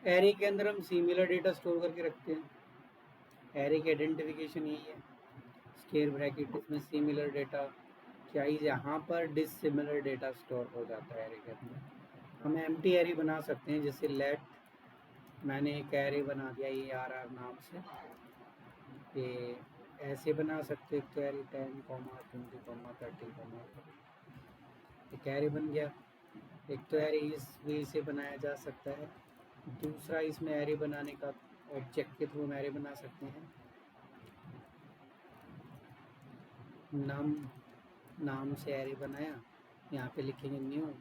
Array के अंदर हम सिमिलर डेटा स्टोर करके रखते हैं। एरे की आइडेंटिफिकेशन यही है, स्क्वायर ब्रैकेट इसमें सिमिलर डेटा, क्या यहाँ पर डिसिमिलर डेटा स्टोर हो जाता है एरे के अंदर। हम एम्प्टी एरे बना सकते हैं, जैसे लेट मैंने एक एरे बना दिया ये आर नाम से, ये ऐसे बना सकते हैं। तो एरे 10, 20, 30, एक एरे बन गया। एक तो एरे इस वे से बनाया जा सकता है, दूसरा इसमें एरे बनाने का ऑब्जेक्ट के थ्रू हम एरे बना सकते हैं। नाम से एरे बनाया, यहाँ पे लिखेंगे न्यू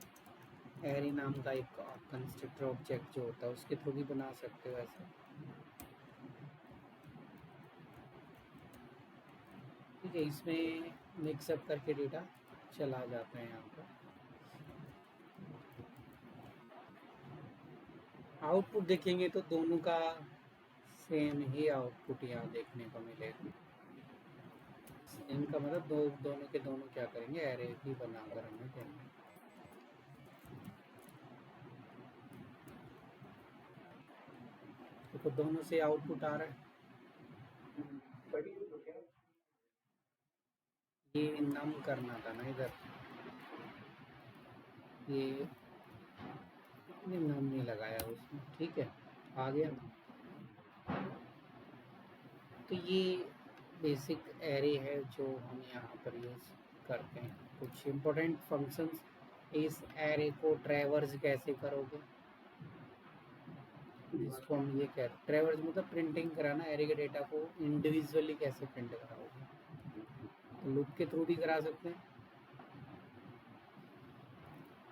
एरे नाम का एक कंस्ट्रक्टर ऑब्जेक्ट जो होता है उसके थ्रू भी बना सकते हो ऐसे। ठीक है, इसमें मिक्सअप करके डेटा चला जाता है। यहाँ पर आउटपुट देखेंगे तो दोनों का सेम ही आउटपुट यहाँ देखने को मिलेगा। सेम का मतलब दोनों के दोनों क्या करेंगे, एरे ही बनाकर हमें देंगे। देखो दोनों से आउटपुट आ रहा है। ये नम करना था ना इधर, ये नम नहीं लगाया उसमें। ठीक है, आ गया। तो ये बेसिक एरे है जो हम यहाँ पर यूज़ करते हैं। कुछ इम्पोर्टेंट फंक्शंस, इस एरे को ट्रैवर्स कैसे करोगे, जिसको हम ये कह रहे हैं ट्रैवर्स मतलब प्रिंटिंग कराना, एरे के डेटा को इंडिविजुअली कैसे प्रिंट कराओगे। तो लूप के थ्रू भी करा सकते हैं।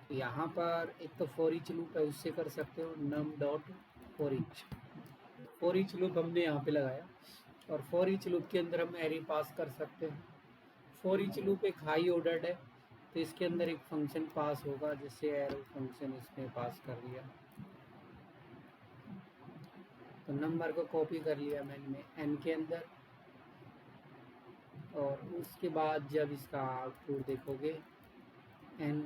तो यहाँ पर एक तो फॉर ईच लूप है, उससे कर सकते हो num dot for each. For each loop हमने यहाँ पे लगाया, और फॉर ईच लूप के अंदर हम एरे पास कर सकते हैं। फॉर ईच लूप एक हाई ऑर्डर्ड है, तो इसके अंदर एक फंक्शन पास होगा, जिससे एरो फंक्शन इसमें पास कर दिया। तो नंबर को कॉपी कर लिया मैंने एन के अंदर, और उसके बाद जब इसका आउटपुट देखोगे एन,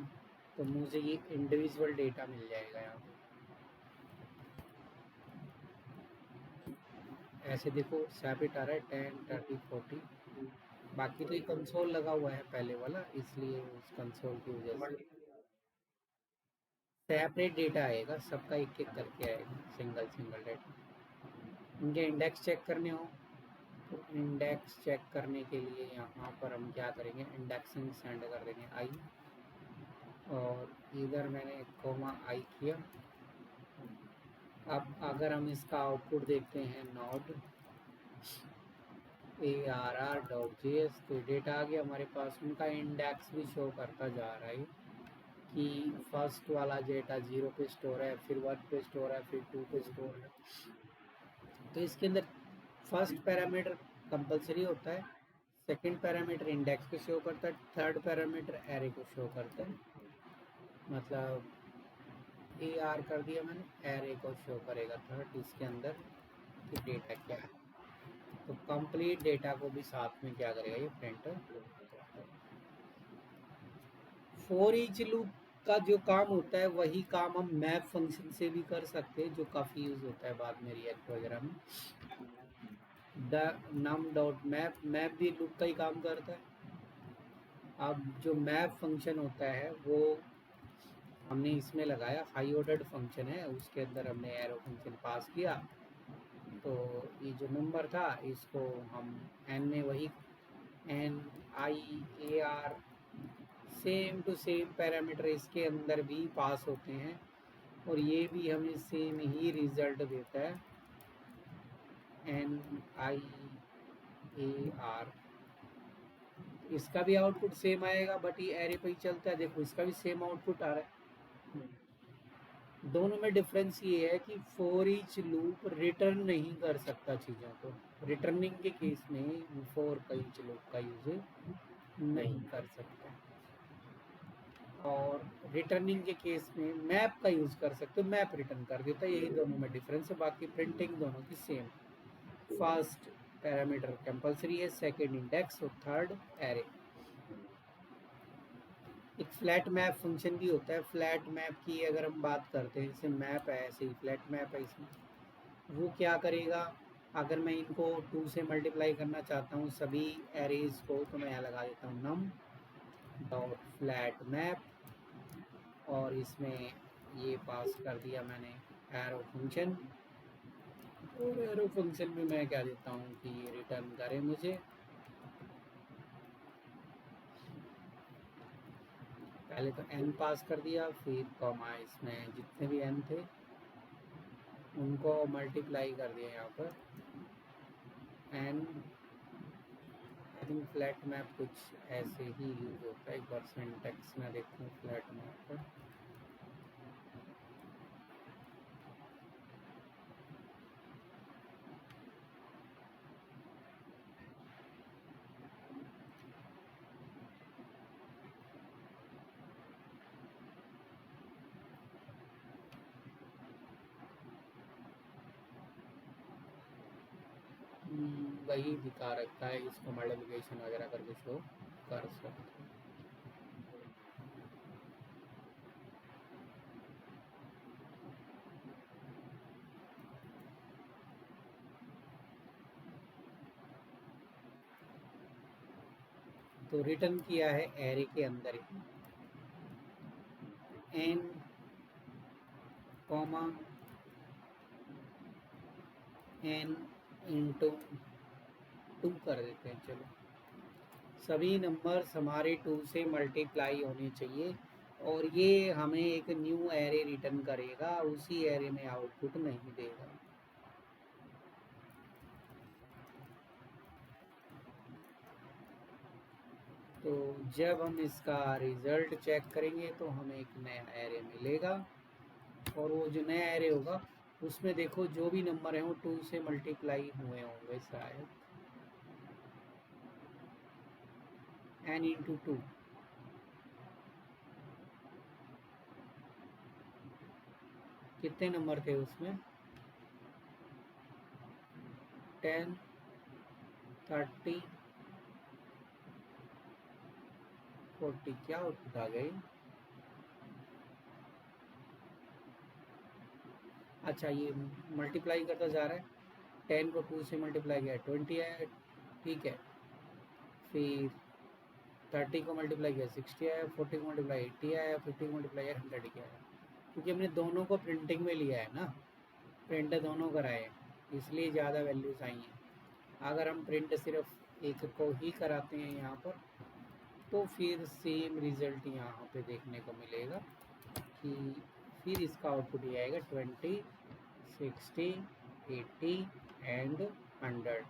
तो मुझे ये इंडिविजुअल डेटा मिल जाएगा यहाँ पे। ऐसे देखो सेपरेट आ रहा है 10, 30, 40। बाकी तो ये कंसोल लगा हुआ है पहले वाला, इसलिए उस कंसोल की वजह से सेपरेट डेटा आएगा, सबका एक एक करके आएगा, सिंगल सिंगल डेटा। इनके इंडेक्स चेक करने हो तो इंडेक्स चेक करने के लिए यहाँ पर हम क्या करेंगे, इंडेक्सिंग सेंड कर देंगे आई, और इधर मैंने कोमा आई किया। अब अगर हम इसका आउटपुट देखते हैं नोड arr.js, तो डेटा आ गया हमारे पास। उनका इंडेक्स भी शो करता जा रहा है कि फर्स्ट वाला डेटा 0 पे स्टोर है, फिर 1 पे स्टोर है, फिर 2 पे स्टोर है। तो इसके अंदर फर्स्ट पैरामीटर कंपलसरी होता है, सेकंड पैरामीटर इंडेक्स को शो करता है, थर्ड पैरामीटर एरे को शो करता है। मतलब AR कर दिया मैंने, एरे को शो करेगा थर्ड इसके अंदर कि डेटा क्या है। तो कंप्लीट डेटा को भी साथ में क्या करेगा ये प्रिंटर। फॉर ईच लूप का जो काम होता है वही काम हम मैप फंक्शन से भी कर सकते हैं, जो काफ़ी यूज़ होता है बाद में रिएक्ट वगैरह में। The num dot map, map भी लूप का ही काम करता है। अब जो मैप फंक्शन होता है वो हमने इसमें लगाया, हाई ऑर्डर्ड फंक्शन है, उसके अंदर हमने एरो फंक्शन पास किया। तो ये जो नंबर था इसको हम एन में वही NIAR same to same parameter इसके अंदर भी पास होते हैं, और ये भी हमें सेम ही रिजल्ट देता है NIAR। इसका भी आउटपुट सेम आएगा, बट ये एरे पे ही चलता है। देखो इसका भी सेम आउटपुट आ रहा है। दोनों में डिफरेंस ये है कि फॉर ईच लूप रिटर्न नहीं कर सकता चीज़ों को। रिटर्निंग के केस में फॉर ईच लूप का यूज नहीं कर सकता, और रिटर्निंग के केस में मैप का यूज कर सकते हो, मैप रिटर्न कर देता है। यही दोनों में डिफरेंस है, बाकी प्रिंटिंग दोनों की सेम। फर्स्ट पैरामीटर कंपलसरी है, सेकंड इंडेक्स और थर्ड एरे। एक फ्लैट मैप फंक्शन भी होता है। फ्लैट मैप की अगर हम बात करते हैं, जैसे मैप है ऐसे ही फ्लैट मैप है इसमें, वो क्या करेगा, अगर मैं इनको 2 से मल्टीप्लाई करना चाहता हूँ सभी एरेज को, तो मैं यहाँ लगा देता हूँ नम डॉट फ्लैट मैप, और इसमें ये पास कर दिया मैंने एरो फंक्शन, और एरो फंक्शन में मैं क्या देता हूँ कि ये रिटर्न करे मुझे, पहले तो n पास कर दिया, फिर कॉमा इसमें जितने भी n थे उनको मल्टीप्लाई कर दिया यहाँ पर n। I think flat map कुछ ऐसे ही यूज होता है, एक बार सिंटैक्स में देखूँ फ्लैट मैप पर। वही दिखा रखा है, इसको मल्टीप्लिकेशन वगैरह करके शो कर सकते हैं। तो रिटर्न किया है एरे के अंदर ही n कॉमा n इंटू 2 कर देते हैं। चलो, सभी नंबर्स हमारे 2 से मल्टीप्लाई होने चाहिए, और ये हमें एक न्यू एरे रिटर्न करेगा, उसी एरे में आउटपुट नहीं देगा। तो जब हम इसका रिजल्ट चेक करेंगे तो हमें एक नया एरे मिलेगा, और वो जो नया एरे होगा उसमें देखो जो भी नंबर है वो 2 से मल्टीप्लाई हुए होंगे शायद, n इंटू 2। कितने नंबर थे उसमें, 10, 30, 40, क्या आउटपुट आ गई। अच्छा, ये मल्टीप्लाई करता जा रहा है, 10 को 2 से मल्टीप्लाई किया 20 आया, ठीक है। फिर 30 को मल्टीप्लाई किया 60 आया, 40 को मल्टीप्लाई 80 आया, 50 को मल्टीप्लाई 100 किया आया, क्योंकि हमने दोनों को प्रिंटिंग में लिया है ना, प्रिंट दोनों कराए हैं, इसलिए ज़्यादा वैल्यूज आई हैं। अगर हम प्रिंट सिर्फ एक को ही कराते हैं यहाँ पर, तो फिर सेम रिजल्ट यहाँ पे देखने को मिलेगा कि फिर इसका आउटपुट ये आएगा 20, 60, 80 एंड 100,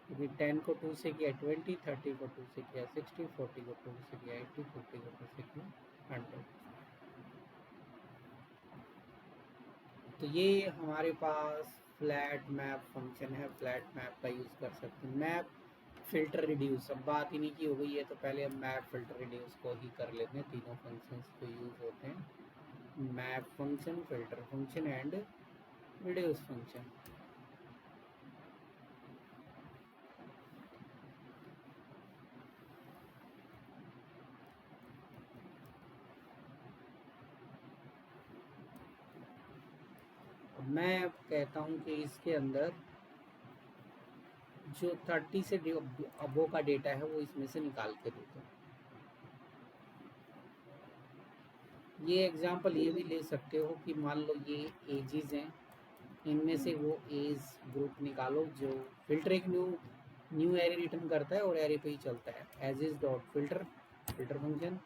क्योंकि 10 को 2 से किया 20, 30 को 2 से किया 60, 40 को 2 से किया 80, 50 को 2 से किया 100। तो ये हमारे पास फ्लैट मैप फंक्शन है, फ्लैट मैप का यूज़ कर सकते हैं। मैप फिल्टर रिड्यूस, अब बात इन्हीं की हो गई है, तो पहले हम मैप फिल्टर रिड्यूस को ही कर लेते हैं। तीनों फंक्शंस जो यूज़ होते हैं, map function, filter function and reduce function. अब मैं कहता हूँ कि इसके अंदर जो 30 से अबो का डेटा है वो इसमें से निकाल के दे दो। ये एग्जांपल ये भी ले सकते हो कि मान लो ये एजेस हैं, इनमें से वो एज ग्रुप निकालो जो फिल्टर, एक न्यू एरे रिटर्न करता है और एरे पे ही चलता है। Ages dot filter, filter function,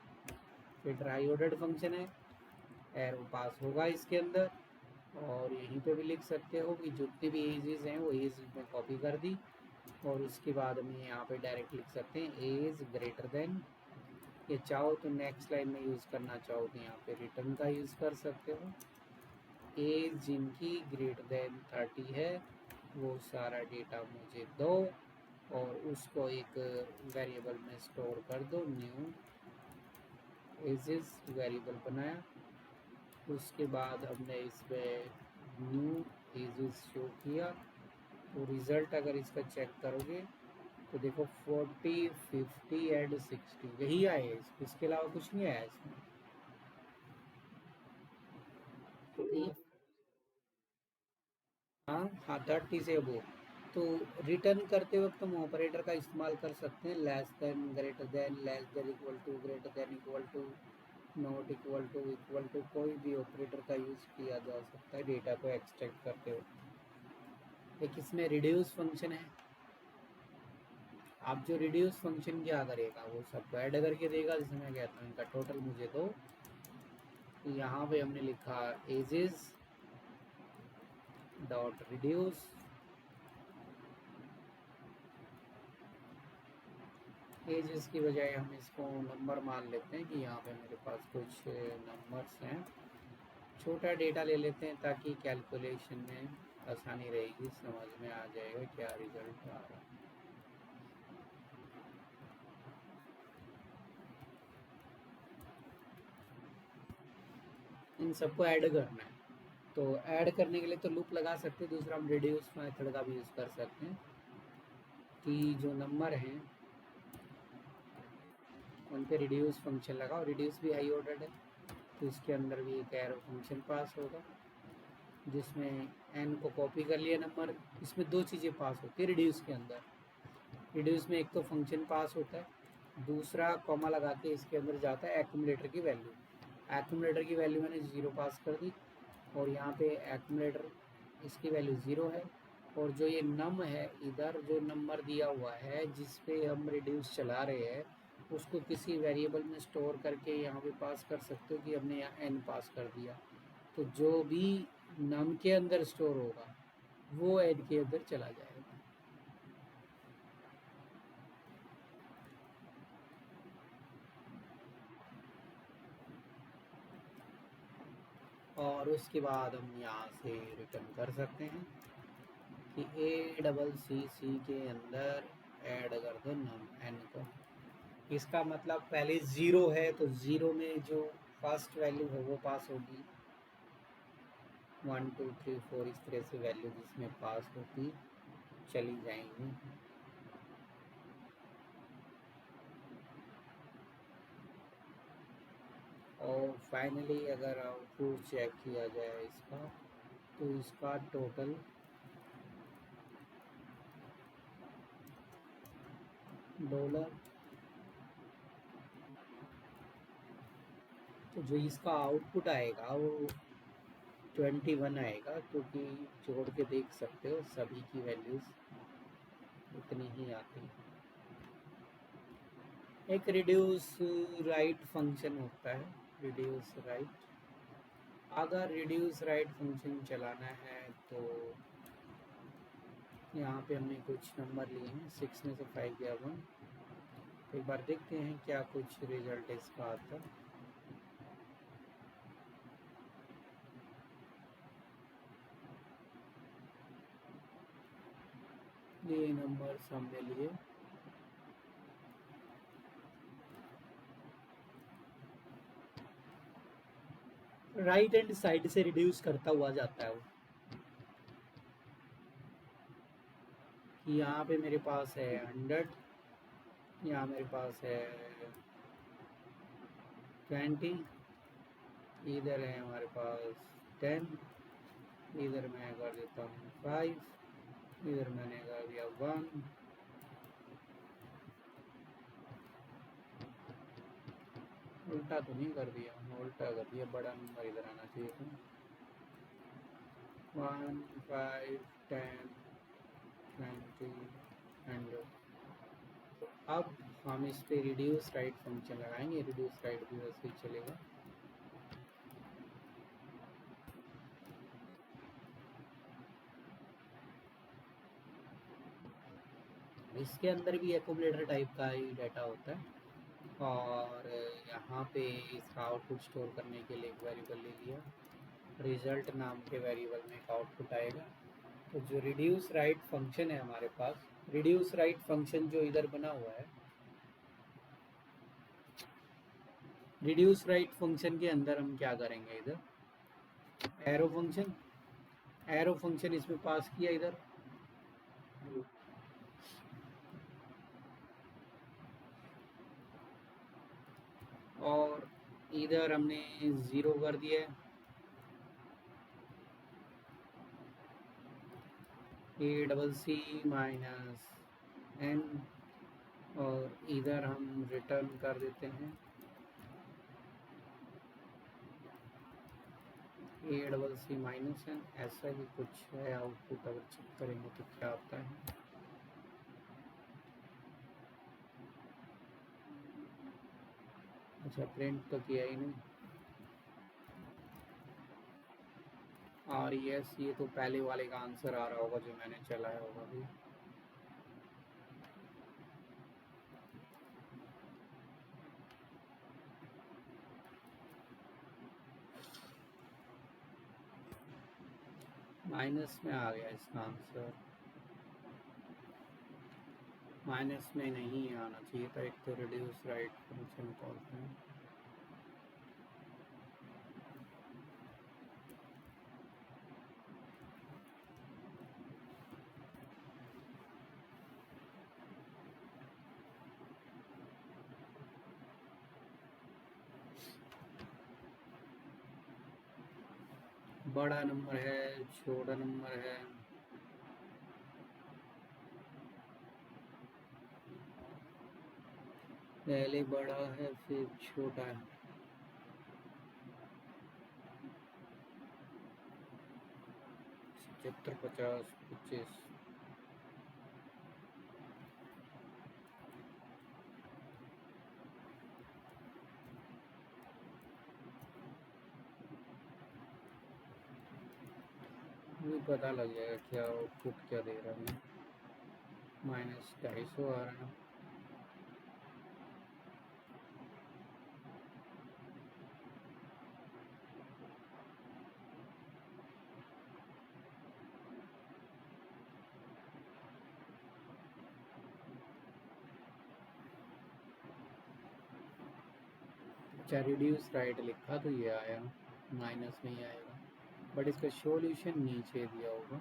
filter high ordered function है, एरो पास होगा इसके अंदर, और यहीं पे भी लिख सकते हो कि जितने भी एजेस हैं वो एज में कॉपी कर दी, और उसके बाद हम यहाँ पे डायरेक्ट लिख सकते हैं एज ग्रेटर देन, ये चाहो तो नेक्स्ट लाइन में यूज़ करना चाहो तो यहाँ पे रिटर्न का यूज़ कर सकते हो। एज जिनकी ग्रेटर देन 30 है वो सारा डेटा मुझे दो, और उसको एक वेरिएबल में स्टोर कर दो, न्यू एजेस वेरिएबल बनाया। उसके बाद हमने इस पर न्यू एजेस शो किया, तो रिज़ल्ट अगर इसका चेक करोगे तो देखो 40, 50 एंड 60 यही आए, इसके अलावा कुछ नहीं आया इसमें। ठीक है। हाँ हाँ 30 से वो, तो रिटर्न करते वक्त हम ऑपरेटर का इस्तेमाल कर सकते हैं, less than, greater than, less than equal to, greater than equal to, not equal to, equal to, कोई भी ऑपरेटर का यूज़ किया जा सकता है डेटा को एक्सट्रैक्ट करते हो। एक इसमें रिड्यूस फंक्शन है। आप जो रिड्यूस फंक्शन क्या करेगा, वो सबको ऐड करके देगा, जैसे मैं कहता हूँ इनका टोटल मुझे दो। तो यहाँ पे हमने लिखा एजेस डॉट रिड्यूस, एजेस की बजाय हम इसको नंबर मान लेते हैं कि यहाँ पे मेरे पास कुछ नंबर्स हैं। छोटा डेटा ले लेते हैं ताकि कैलकुलेशन में आसानी रहेगी, समझ में आ जाएगा क्या रिजल्ट आ रहा है। इन सबको ऐड करना है, तो ऐड करने के लिए तो लूप लगा सकते हैं, दूसरा हम रिड्यूस मेथड का भी यूज़ कर सकते हैं कि जो नंबर हैं उन पे रिड्यूस फंक्शन लगाओ। रिड्यूस भी हाई ऑर्डर है, तो इसके अंदर भी एक एरो फंक्शन पास होगा जिसमें n को कॉपी कर लिया नंबर। इसमें दो चीज़ें पास होती है रिड्यूस के अंदर। रिड्यूस में एक तो फंक्शन पास होता है, दूसरा कॉमा लगा के इसके अंदर जाता है एक्यूमुलेटर की वैल्यू। एक्यूमुलेटर की वैल्यू मैंने 0 पास कर दी, और यहाँ पे एक्यूमुलेटर इसकी वैल्यू 0 है, और जो ये नम है इधर जो नंबर दिया हुआ है जिस पे हम रिड्यूस चला रहे हैं, उसको किसी वेरिएबल में स्टोर करके यहाँ पे पास कर सकते हो कि हमने यहाँ n पास कर दिया, तो जो भी नम के अंदर स्टोर होगा वो n के अंदर चला जाएगा। और उसके बाद हम यहाँ से रिटर्न कर सकते हैं कि ACC के अंदर ऐड कर दो नम n को। इसका मतलब पहले 0 है तो 0 में जो फर्स्ट वैल्यू है वो पास होगी, 1 2 3 4 इस तरह से वैल्यू जिसमें पास होती चली जाएंगी। और फाइनली अगर आउटपुट चेक किया जाए इसका, तो इसका टोटल डॉलर, तो जो इसका आउटपुट आएगा वो 21 आएगा, क्योंकि जोड़ के देख सकते हो सभी की वैल्यूज उतनी ही आती। एक रिड्यूस राइट फंक्शन होता है, रिड्यूस राइट। अगर रिड्यूस राइट फंक्शन चलाना है तो यहाँ पे हमने कुछ नंबर लिए हैं, 6 में से 5 गया 1। तो एक बार देखते हैं क्या कुछ रिजल्ट इसका आता है। ये नंबर हमने लिए, राइट हैंड साइड से रिड्यूस करता हुआ जाता है वो। कि यहाँ पे मेरे पास है 100, यहाँ मेरे पास है 20, इधर है हमारे पास 10, इधर मैं कर देता हूँ 5, इधर मैंने कर दिया 1, उल्टा तो नहीं कर दिया, उल्टा कर दिया, बड़ा नंबर इधर आना चाहिए था। 1 5 10 20 100। तो अब हम इस पे रिड्यूस राइट फंक्शन लगाएंगे, रिड्यूस राइट भी वैसे ही चलेगा। इसके अंदर भी एक्यूमुलेटर टाइप का ही डाटा होता है, और यहाँ पे इसका आउटपुट स्टोर करने के लिए एक वेरिएबल ले लिया, रिजल्ट नाम के वेरिएबल में एक आउटपुट आएगा। तो जो रिड्यूस राइट फंक्शन है हमारे पास, रिड्यूस राइट फंक्शन जो इधर बना हुआ है, रिड्यूस राइट फंक्शन के अंदर हम क्या करेंगे, इधर एरो फंक्शन, एरो फंक्शन इसमें पास किया इधर, और इधर हमने 0 कर दिया है, ACC माइनस n, और इधर हम रिटर्न कर देते हैं ACC माइनस n। ऐसा ही कुछ है आउटपुट, अगर चेक करेंगे तो क्या आता है। अच्छा, प्रिंट तो किया ही नहीं। और यस, ये तो पहले वाले का आंसर आ रहा होगा जो मैंने चलाया होगा अभी। माइनस में आ गया इसका आंसर। माइनस में नहीं आना चाहिए था, एक तो रिड्यूस राइट फंक्शन कॉलते हैं। बड़ा नंबर है, छोटा नंबर है, पहले बड़ा है फिर छोटा है। 75, 50, 25। मुझे पता लग जाएगा क्या आउटपुट क्या दे रहा है। -250 आ रहा है। अच्छा, रिड्यूस राइट लिखा तो ये आया, माइनस में ही आएगा, बट इसका सॉल्यूशन नीचे दिया होगा।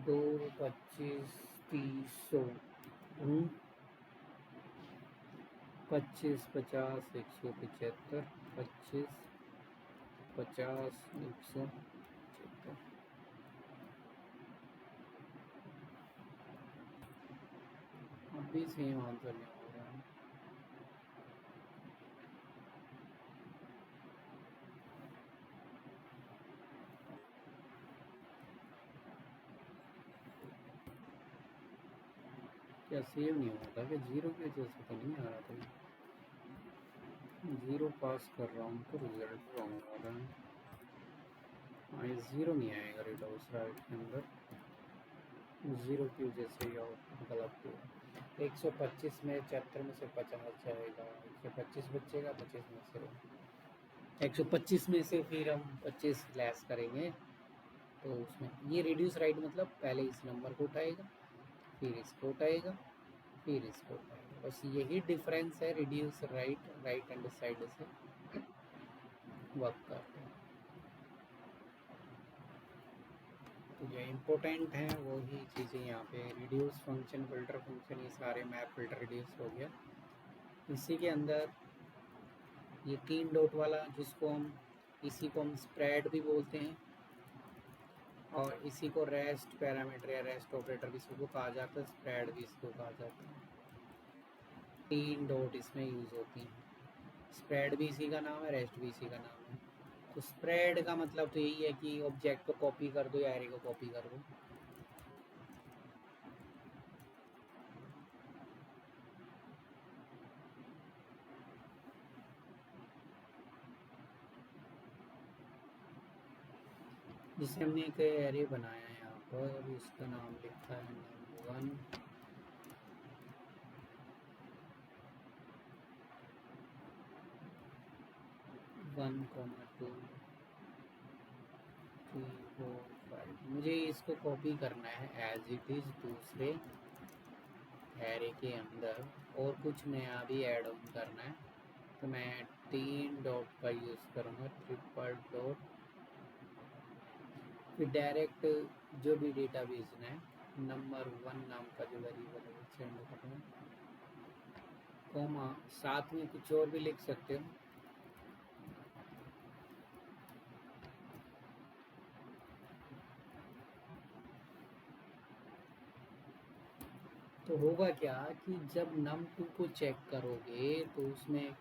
दो 25, 30, 100, 25, 50, 175, 25, 50, 175। अभी सेम आंसर नहीं हो रहा है। क्या सेव नहीं होता कि 0 के जैसे तो नहीं आ रहा था। 0 पास कर रहा हूँ तो रिजल्ट रॉन्ग आ रहा है। हाँ, ये 0 नहीं आएगा रिडोस राइट के अंदर, 0 की वजह से ही आउटपुट गलत हुआ। 125 में 74 में से 50 जाएगा, 125 बचेगा, 25 में से 125 में से फिर हम 25 लेस करेंगे, तो उसमें ये रिड्यूस राइट मतलब पहले इस नंबर को उठाएगा, फिर इसको उठाएगा, फिर इसको उठाएगा। बस यही डिफरेंस है reduce right, right hand side से वर्क करते हैं। तो ये इम्पोर्टेंट है वही चीज़ें यहाँ पे, रिड्यूस फंक्शन, फिल्टर फंक्शन, ये सारे मैप फिल्टर रिड्यूस हो गया। इसी के अंदर ये 3 डॉट वाला जिसको हम, इसी को हम स्प्रेड भी बोलते हैं, और इसी को रेस्ट पैरामीटर या रेस्ट ऑपरेटर भी इसको कहा जाता है, स्प्रेड भी इसको कहा जाता है। 3 डॉट इसमें यूज़ होती हैं। स्प्रेड भी इसी का नाम है, रेस्ट भी इसी का नाम है। तो स्प्रेड का मतलब तो यही है कि ऑब्जेक्ट को कॉपी कर दो या एरे को कॉपी कर दो। जिसे हमने एक एरे बनाया है यहाँ पर, इसका नाम लिखा है num1, वन कॉमा 2, 3, 4, 5। मुझे इसको कॉपी करना है एज इट इज़ दूसरे एरे के अंदर, और कुछ नया भी ऐड ऑन करना है। तो मैं 3 डॉट का यूज़ करूँगा, ट्रिपल डॉट फिर डायरेक्ट जो भी डेटा भेजना है, नंबर 1 नाम का जो वेरिएबल है सेंड करना है, कॉमा साथ में कुछ और भी लिख सकते हो। तो होगा क्या कि जब num2 को चेक करोगे तो उसमें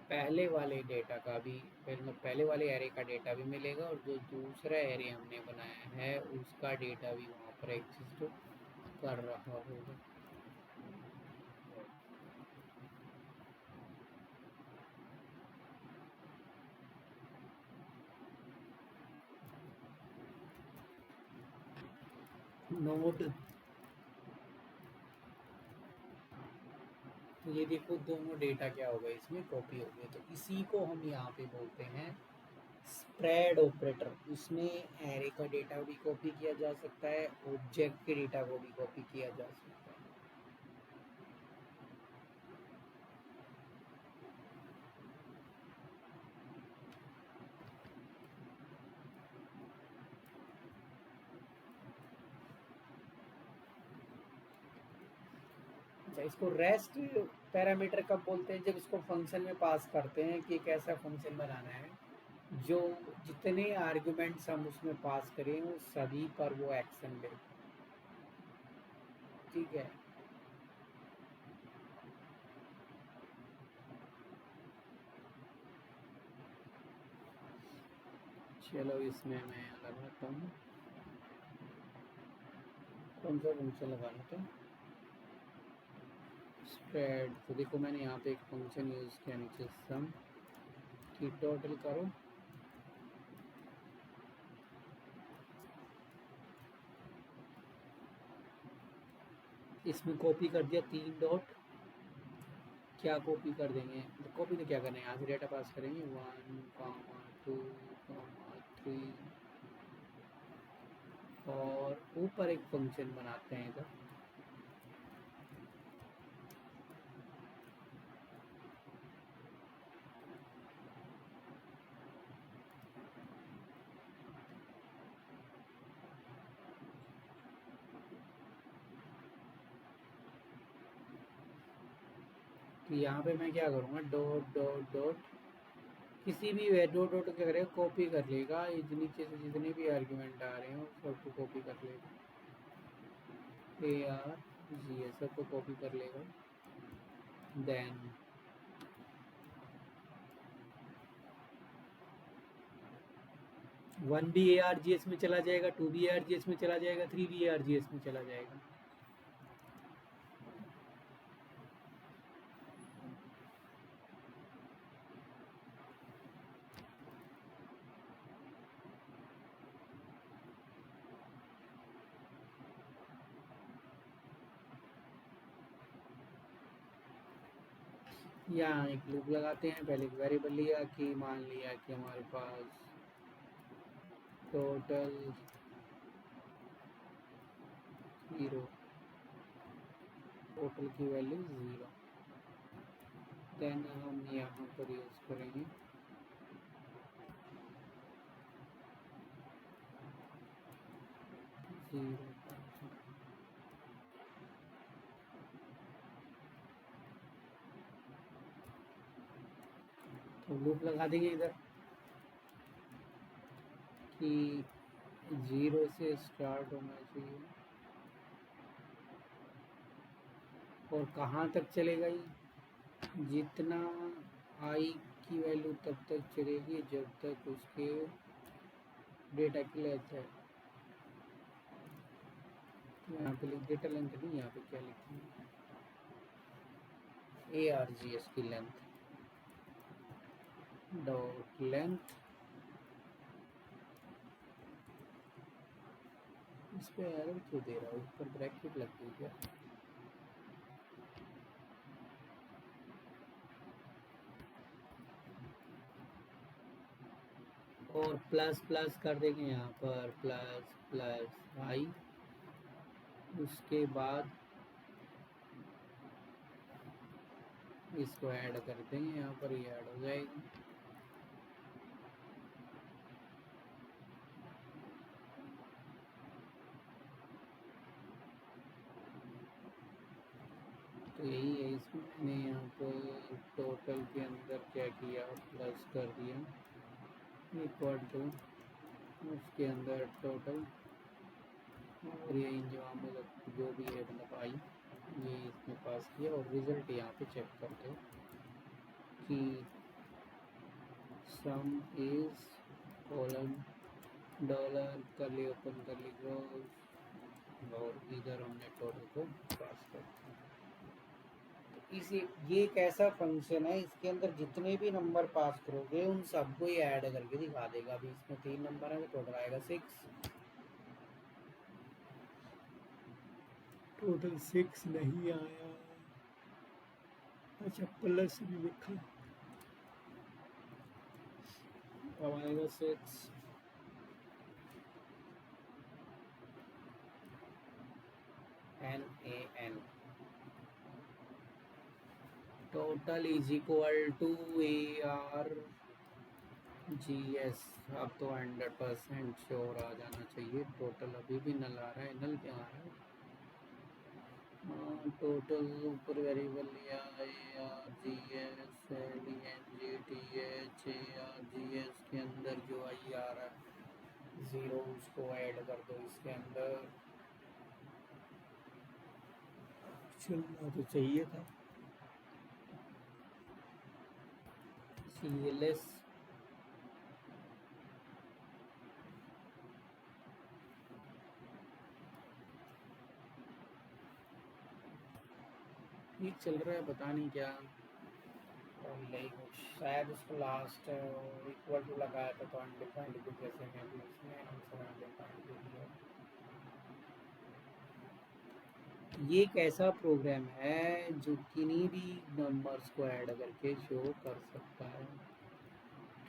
पहले वाले डेटा का भी, पहले वाले एरे का डेटा भी मिलेगा और जो दूसरा एरे हमने बनाया है उसका डेटा भी वहाँ पर एग्जिस्ट कर रहा होगा। नोड, तो ये देखो दोनों डेटा क्या होगा, इसमें कॉपी हो गए, तो इसी को हम यहाँ पे बोलते हैं स्प्रेड ऑपरेटर। इसमें एरे का डेटा भी कॉपी किया जा सकता है, ऑब्जेक्ट के डेटा को भी कॉपी किया जा सकता है। अच्छा, इसको रेस्ट पैरामीटर कब बोलते हैं? जब इसको फंक्शन में पास करते हैं कि एक ऐसा फंक्शन बनाना है जो जितने आर्गुमेंट्स हम उसमें पास करें वो सभी पर वो एक्शन ले। ठीक है, चलो इसमें मैं लगाता हूँ, कौन सा फंक्शन लगाना था? स्प्रेड। तो देखो मैंने यहाँ पे एक फंक्शन यूज़ किया नीचे, सम की टोटल करो, इसमें कॉपी कर दिया 3 डॉट। क्या कॉपी कर देंगे? तो कॉपी तो क्या करना है, यहाँ से डेटा पास करेंगे 1,2,3 और ऊपर एक फंक्शन बनाते हैं इधर। तो यहाँ पे मैं क्या करूँगा, डॉट डॉट डॉट, किसी भी डॉट डॉट क्या करेगा, कॉपी कर लेगा, ये नीचे से जितने भी आर्ग्यूमेंट आ रहे हैं सबको कॉपी कर लेगा, ARG सबको कॉपी कर लेगा। देन 1 भी ARGS में चला जाएगा, 2 भी ARGS में चला जाएगा, 3 भी ARGS में चला जाएगा। यहाँ एक लूप लगाते हैं, पहले एक वेरिएबल लिया कि मान लिया कि हमारे पास टोटल 0, टोटल की वैल्यू 0। देन हम यहाँ पर यूज़ करेंगे जीरो। तो लूप लगा देंगे इधर कि 0 से स्टार्ट होना चाहिए और कहाँ तक चलेगा ये, जितना आई की वैल्यू तब तक चलेगी जब तक उसके डेटा की लेंथ है। यहाँ पे लिख डेटा लेंथ नहीं, यहाँ पे क्या लिखेंगे, ARGS की लेंथ, डॉट लेंथ। इस पे एरर क्यों दे रहा है, ऊपर ब्रैकेट लग गई क्या? और प्लस प्लस कर देंगे यहाँ पर, प्लस प्लस आई, उसके बाद इसको ऐड कर देंगे, यहाँ पर ये ऐड हो जाएगी। तो यही है, इसमें मैंने यहाँ पर टोटल के अंदर क्या किया, प्लस कर दिया इक्वल टू उसके अंदर टोटल, और ये इंजमाम जो भी है मतलब आई, ये इसमें पास किया और रिज़ल्ट यहाँ पे चेक करते कि सम इज कॉलन डॉलर करली ओपन करली क्लोज, और इधर हमने टोटल को पास कर दिया। तो इसी ये एक ऐसा फंक्शन है, इसके अंदर जितने भी नंबर पास करोगे उन सबको ही ऐड करके दिखा देगा। अभी इसमें 3 नंबर है तो टोटल आएगा 6, टोटल 6 नहीं आया, अच्छा प्लस भी लिखा, अब आएगा 6 NAN, total is equal to ARGS। अब तो 100% श्योर आ जाना चाहिए। टोटल अभी भी नल आ रहा है, नल क्या आ रहा है, टोटल ऊपर वेरिएबल लिया ARGS DNGTH ARGS के अंदर जो आई आ रहा है 0 उसको ऐड कर दो इसके अंदर, चलना तो चाहिए था। CLS ये चल रहा है, पता नहीं क्या, और नहीं कुछ शायद उसको लास्ट इक्वल टू लगाया था तो अनडिफाइंड कुछ जैसे में भी उसमें आंसर अनडिफाइंड दे दिया। ये एक ऐसा प्रोग्राम है जो किन्हीं भी नंबर्स को ऐड करके शो कर सकता है,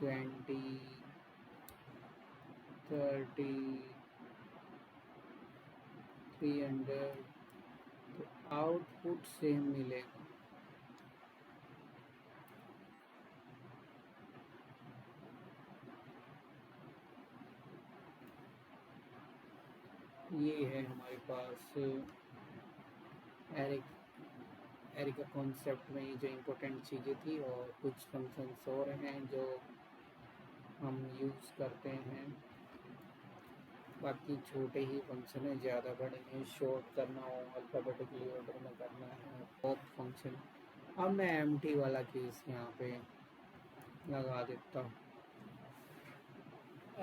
20 30 300, तो आउटपुट सेम मिलेगा। ये है हमारे पास एरे का कॉन्सेप्ट में ये जो इम्पोर्टेंट चीज़ें थी, और कुछ फंक्शंस और हैं जो हम यूज़ करते हैं, बाकी छोटे ही फंक्शन है, ज़्यादा बड़े नहीं। शॉर्ट करना हो, अल्फ़ाबेटिकली ऑर्डर में करना है, पॉप फंक्शन। अब मैं एम्प्टी वाला केस यहाँ पे लगा देता हूँ।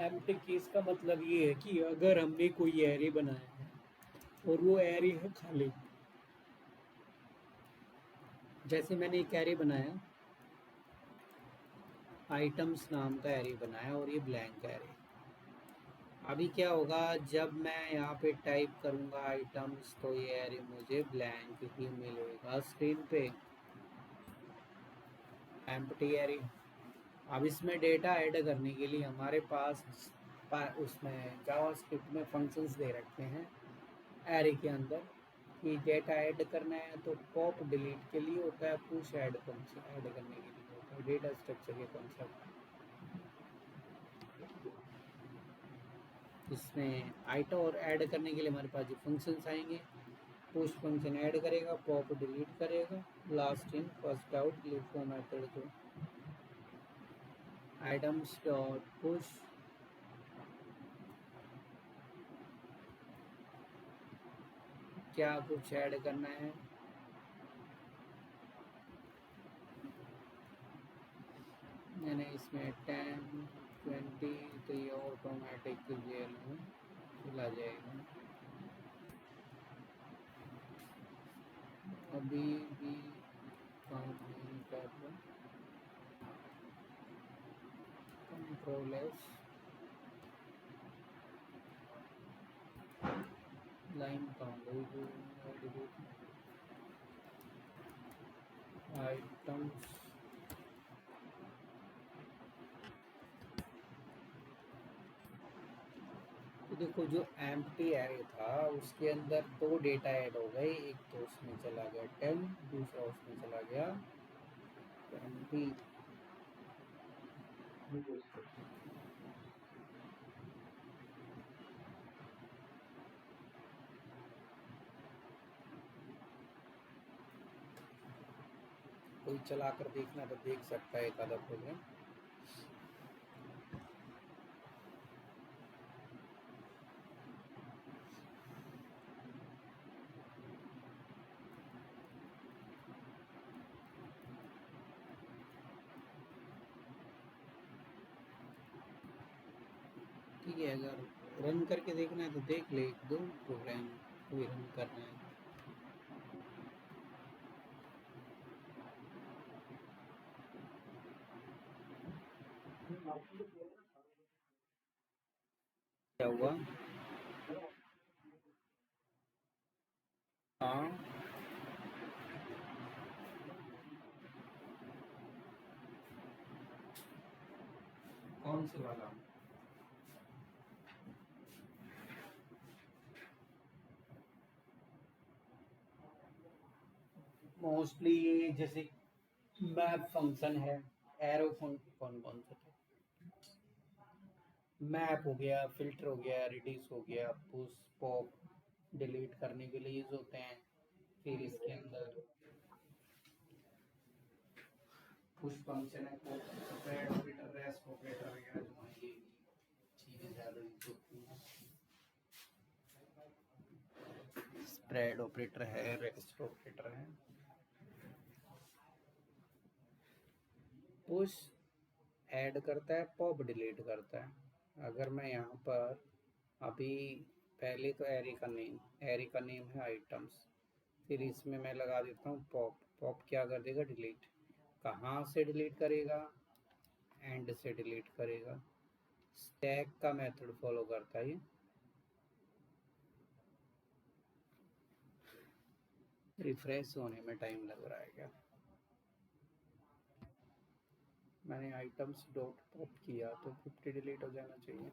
एम्प्टी केस का मतलब ये है कि अगर हमने कोई एरे बनाया है और वो एरे है खाली, जैसे मैंने एक एरे बनाया, आइटम्स नाम का एरे बनाया और ये ब्लैंक एरे। अभी क्या होगा, जब मैं यहाँ पे टाइप करूँगा आइटम्स तो ये एरे मुझे ब्लैंक ही मिलेगा स्क्रीन पे, एम्प्टी एरे। अब इसमें डेटा ऐड करने के लिए हमारे पास उसमें जावास्क्रिप्ट में फंक्शंस दे रखे हैं एरे के अंदर, कि डेटा ऐड करना है तो पॉप डिलीट के लिए होता है, पुश ऐड फंक्शन ऐड करने के लिए होता है, डेटा स्ट्रक्चर के कॉन्सेप्ट। इसमें आइटम और ऐड करने के लिए हमारे पास जो फंक्शंस आएंगे, पुश फंक्शन ऐड करेगा, पॉप डिलीट करेगा, last in first out LIFO method जो आइटम्स डॉट पुश क्या कुछ ऐड करना है, मैंने इसमें 10 20 तो ये ऑटोमेटिक जेल में चला जाएगा। अभी भी काम नहीं कर रहा, कंट्रोल एस, लाइन कहाँ गई, आइटम्स तो देखो, जो एम्प्टी एरे था उसके अंदर 2 डेटा ऐड हो गए, एक तो उसमें चला गया 10, दूसरा उसमें चला गया 20। कोई चला कर देखना तो देख सकता है एक आधा प्रोग्राम। ठीक है, अगर रन करके देखना है तो देख ले, एक दो प्रोग्राम कोई रन करना है। क्या हुआ? हाँ, कौन से वाला? मोस्टली ये जैसे मैप फंक्शन है, एरो फंक्शन, कौन कौन से थे? मैप हो गया, फिल्टर हो गया, रिड्यूस हो गया, पुश पॉप डिलीट करने के लिए यूज होते हैं। फिर इसके अंदर पुश फंक्शन है, स्प्रेड ऑपरेटर, रेस्ट ऑपरेटर वगैरह जो है, ये चीजें ज़्यादा यूज होती हैं। स्प्रेड ऑपरेटर है, रेस्ट ऑपरेटर है। पुश ऐड करता है, पॉप डिलीट करता है। अगर मैं यहाँ पर अभी पहले तो एरे का नेम है आइटम्स, फिर इसमें मैं लगा देता हूँ पॉप। पॉप क्या कर देगा? डिलीट। कहाँ से डिलीट करेगा? एंड से डिलीट करेगा। स्टैक का मेथड फॉलो करता है ये। रिफ्रेश होने में टाइम लग रहा है क्या? मैंने आइटम्स डॉट पॉप किया तो 50 डिलीट हो जाना चाहिए।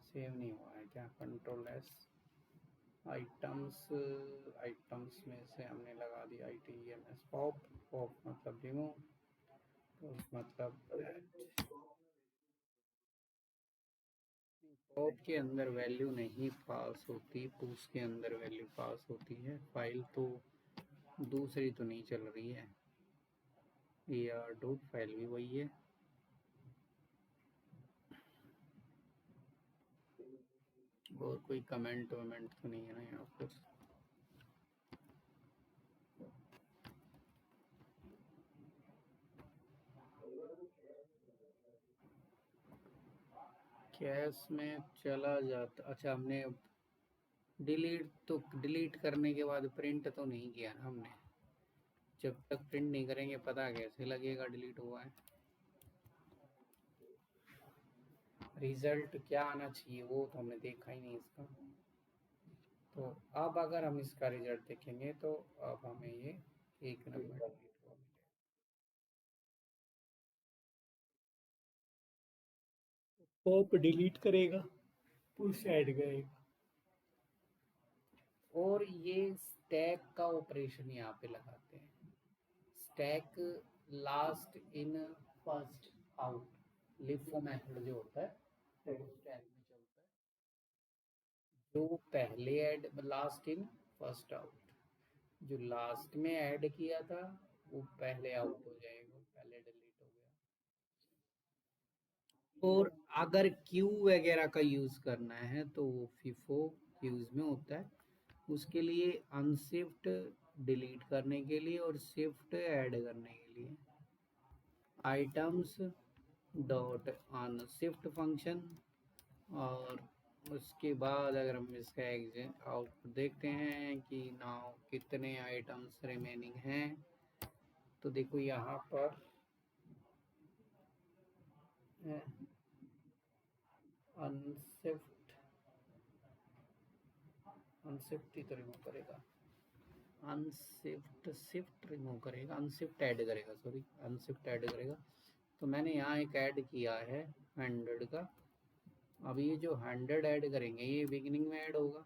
सेव नहीं हुआ है क्या? Control S. आइटम्स, आइटम्स में से हमने लगा दिया ITEMS पॉप। पॉप मतलब रिमूव, पॉप मतलब पॉप के अंदर वैल्यू नहीं पास होती, पुश के अंदर वैल्यू पास होती है। फाइल तो दूसरी तो नहीं चल रही है, या डॉट फाइल भी वही है। और कोई कमेंट वमेंट तो नहीं है ना यहाँ पर? कैश में चला जाता, अच्छा हमने डिलीट तो, डिलीट करने के बाद प्रिंट तो नहीं किया ना हमने। जब तक प्रिंट नहीं करेंगे पता कैसे लगेगा डिलीट हुआ है? रिजल्ट क्या आना चाहिए वो तो हमने देखा ही नहीं इसका। तो अब अगर हम इसका रिजल्ट देखेंगे तो अब हमें ये एक नंबर डिलीट हुआ मिलेगा। पॉप डिलीट करेगा, पुश ऐड करेगा। और ये स्टैक का ऑपरेशन यहाँ पे लगाते हैं। Stack last in first out LIFO method जो होता है वो स्टैक में चलता है। जो पहले add, last in first out, जो लास्ट में ऐड किया था वो पहले आउट हो जाएगा, पहले डिलीट हो गया। और अगर क्यू वगैरह का यूज करना है तो वो फिफो यूज में होता है। उसके लिए अनशिफ्ट डिलीट करने के लिए और शिफ्ट ऐड करने के लिए आइटम्स डॉट अनशिफ्ट फंक्शन। और उसके बाद अगर हम इसका एग्जिट आउटपुट देखते हैं कि नाउ कितने आइटम्स रिमेनिंग हैं, तो देखो यहाँ पर अनशिफ्ट, अनशिफ्ट ही तो रिमूव करेगा, अनशिफ्ट शिफ्ट रिमूव करेगा, अनशिफ्ट ऐड करेगा, सॉरी अनशिफ्ट ऐड करेगा। तो मैंने यहाँ एक ऐड किया है 100 का। अब ये जो 100 ऐड करेंगे ये बिगिनिंग में ऐड होगा।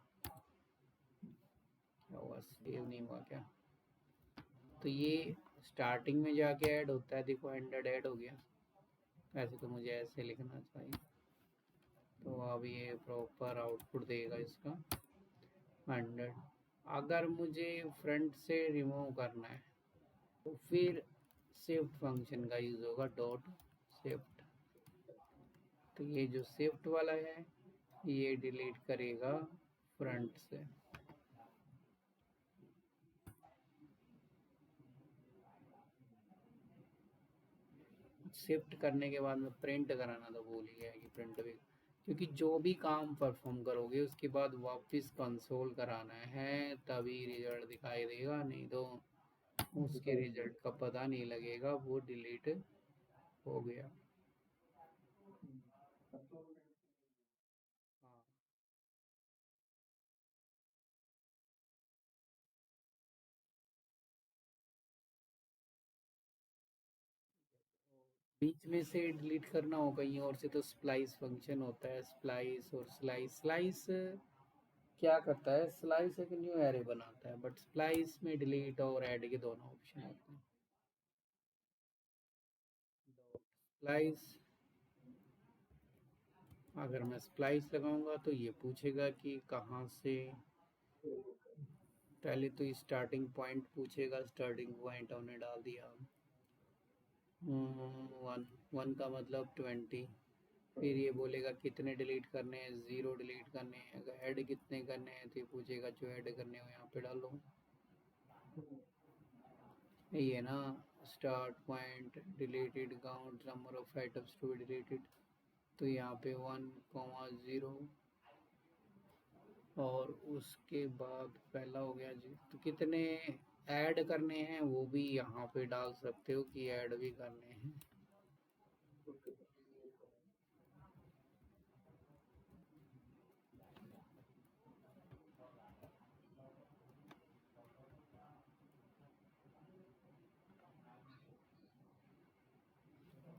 क्या हुआ? सेव नहीं हुआ क्या? तो ये स्टार्टिंग में जाके ऐड होता है, देखो 100 ऐड हो गया। वैसे तो मुझे ऐसे लिखना चाहिए। तो अब ये प्रॉपर आउटपुट देगा इसका 100। अगर मुझे फ्रंट से रिमूव करना है तो फिर शिफ्ट फंक्शन का यूज होगा, डॉट शिफ्ट। तो ये जो शिफ्ट वाला है ये डिलीट करेगा फ्रंट से। शिफ्ट करने के बाद में प्रिंट कराना तो भूल ही गया कि प्रिंट भी, क्योंकि जो भी काम परफॉर्म करोगे उसके बाद वापस कंसोल कराना है तभी रिजल्ट दिखाई देगा, नहीं तो उसके रिजल्ट का पता नहीं लगेगा, वो डिलीट हो गया। हाँ, बीच में से डिलीट करना हो कहीं और से तो स्प्लाइस फंक्शन होता है, स्प्लाइस और स्लाइस। स्लाइस क्या करता है, स्लाइस एक न्यू एरे बनाता है, बट स्प्लाइस में डिलीट और ऐड के दोनों ऑप्शन होते हैं। स्प्लाइस, अगर मैं स्प्लाइस लगाऊंगा तो ये पूछेगा कि कहाँ से, पहले तो स्टार्टिंग पॉइंट पूछेगा, स्टार्टिंग पॉइंट हमने डाल दिया 1, 1 का मतलब 20। फिर ये बोलेगा कितने डिलीट करने हैं, 0 डिलीट करने हैं। अगर ऐड कितने करने हैं तो ये पूछेगा जो ऐड करने हो यहाँ पे डालो। ये ना, start point, deleted count, number of items to be deleted. तो यहाँ पे 1,0 और उसके बाद पहला हो गया जी। तो कितने ऐड करने हैं वो भी यहाँ पे डाल सकते हो कि ऐड भी करने हैं।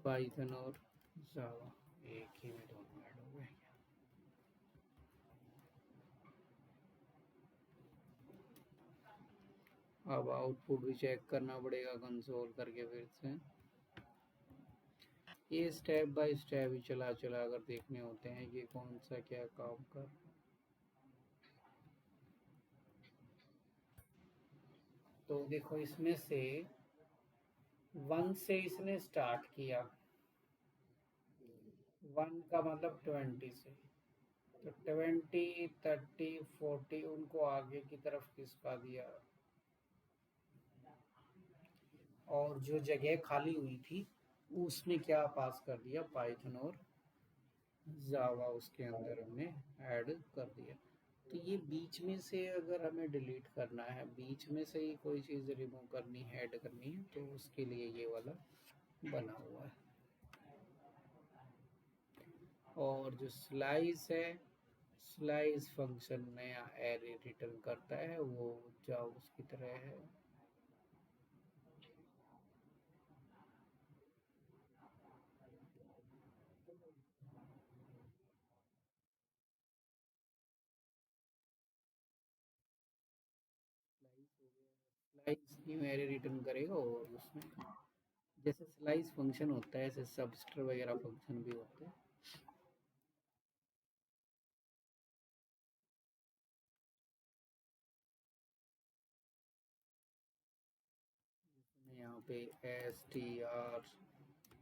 पाइथन और जावा एक ही में दोनों ऐड हो गए। अब आउटपुट भी चेक करना पड़ेगा कंसोल करके फिर से। ये स्टेप बाय स्टेप ही चला चला अगर देखने होते हैं कि कौन सा क्या काम कर। तो देखो इसमें से 1 से इसने स्टार्ट किया, 1 का मतलब 20 से। तो 20, 30, 40 उनको आगे की तरफ खिसका दिया, और जो जगह खाली हुई थी उसमें क्या पास कर दिया, पाइथन और जावा उसके अंदर हमने ऐड कर दिया। तो ये बीच में से अगर हमें डिलीट करना है, बीच में से ही कोई चीज़ रिमूव करनी है, ऐड करनी है, तो उसके लिए ये वाला बना हुआ है। और जो स्लाइस है, स्लाइस फंक्शन नया एरे रिटर्न करता है, वो जाओ उसकी तरह है। स्लाइस हो गया, स्लाइस न्यू एरे रिटर्न करेगा, और उसमें जैसे स्लाइस फंक्शन होता है ऐसे सबस्ट्र वगैरह फंक्शन भी होते हैं। जैसे मैं यहाँ पे str चाहो तो इसमें से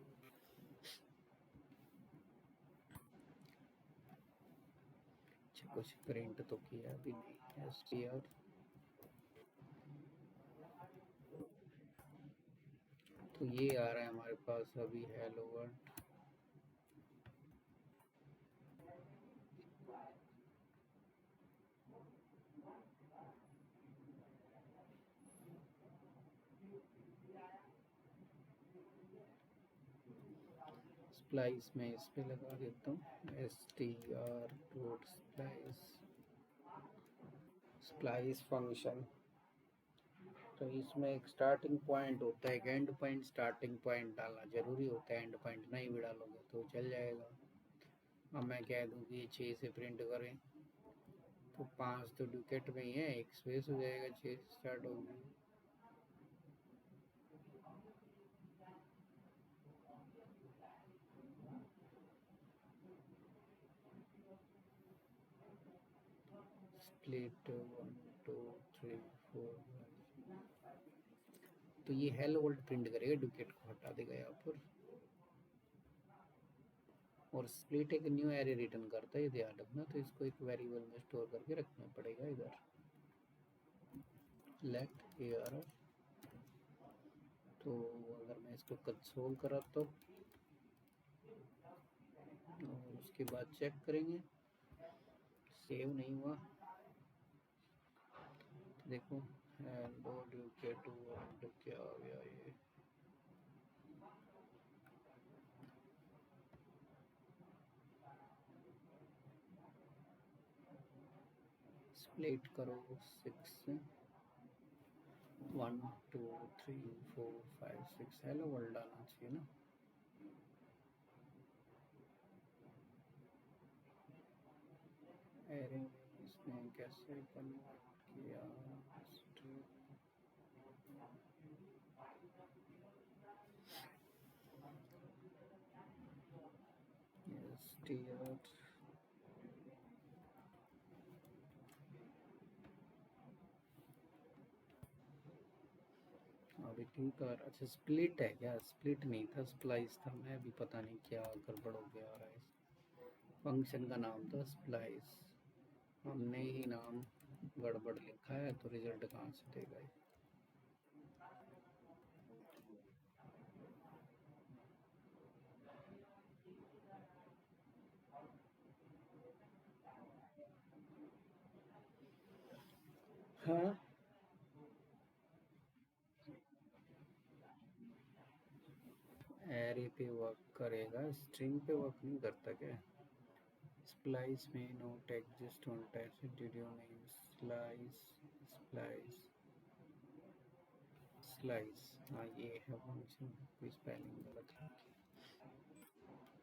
भी निकाल सकते हैं। अच्छा, कुछ प्रिंट तो किया अभी नहीं, str। तो ये आ रहा है हमारे पास अभी हेलो वर्ल्ड। स्प्लाइस में इस पे लगा देता हूँ str dot splice splice function. तो इसमें एक स्टार्टिंग पॉइंट होता है, एक एंड पॉइंट। स्टार्टिंग पॉइंट डालना जरूरी होता है, एंड पॉइंट नहीं भी डालोगे तो चल जाएगा। अब मैं कह दूँ कि 6 से प्रिंट करें तो 5 तो डुकेट में ही है, एक स्पेस हो जाएगा, 6 से स्टार्ट होगी। स्प्लिट 1 2 3 4। तो ये हेलो वर्ल्ड प्रिंट करेगा, डुकेट को हटा देगा यहाँ पर। और स्प्लिट एक न्यू एरे रिटर्न करता है, ये ध्यान रखना। तो इसको एक वेरिएबल में स्टोर करके रखना पड़ेगा इधर, लेट एयर। तो अगर मैं इसको कंसोल करा तो और उसके बाद चेक करेंगे, सेव नहीं हुआ। तो देखो हेलो डुकेट वर्ल्ड क्या आ गया ये। स्प्लिट करो 6 से, 1 2 3 4 5 6 हेलो वर्ल्ड आना चाहिए ना। एरे इसमें कैसे कन्वर्ट किया, str अभी ठीक है। अच्छा स्प्लिट है क्या, स्प्लिट नहीं था, स्प्लाइस था। मैं भी पता नहीं क्या गड़बड़ हो गया रहा है। फंक्शन का नाम था स्प्लाइस, हमने ही नाम गड़बड़ लिखा है तो रिजल्ट कहाँ से देगा ये। हाँ एरे पे वर्क करेगा, स्ट्रिंग पे वर्क नहीं करता क्या। स्प्लाइस में note exist on type did you mean slice splice slice. हाँ ये है फंक्शन, कोई स्पेलिंग गलत है।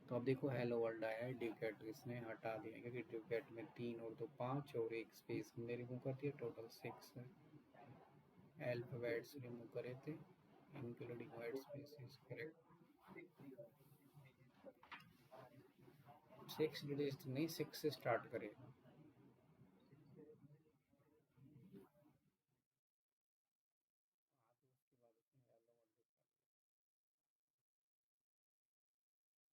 तो अब देखो हेलो वर्ल्ड आया है, डुकेट इसने हटा दिया क्योंकि डुकेट में 3 और 2 5 और एक स्पेस हमने रिमूव कर दिया, टोटल 6 है। अल्फाबेट्स रिमूव करे थे including word spaces, correct. 6 digit नहीं, 6 से स्टार्ट करेगा। हाँ तो उसके बाद उसने हेलो वर्ल्ड लिखा दिया।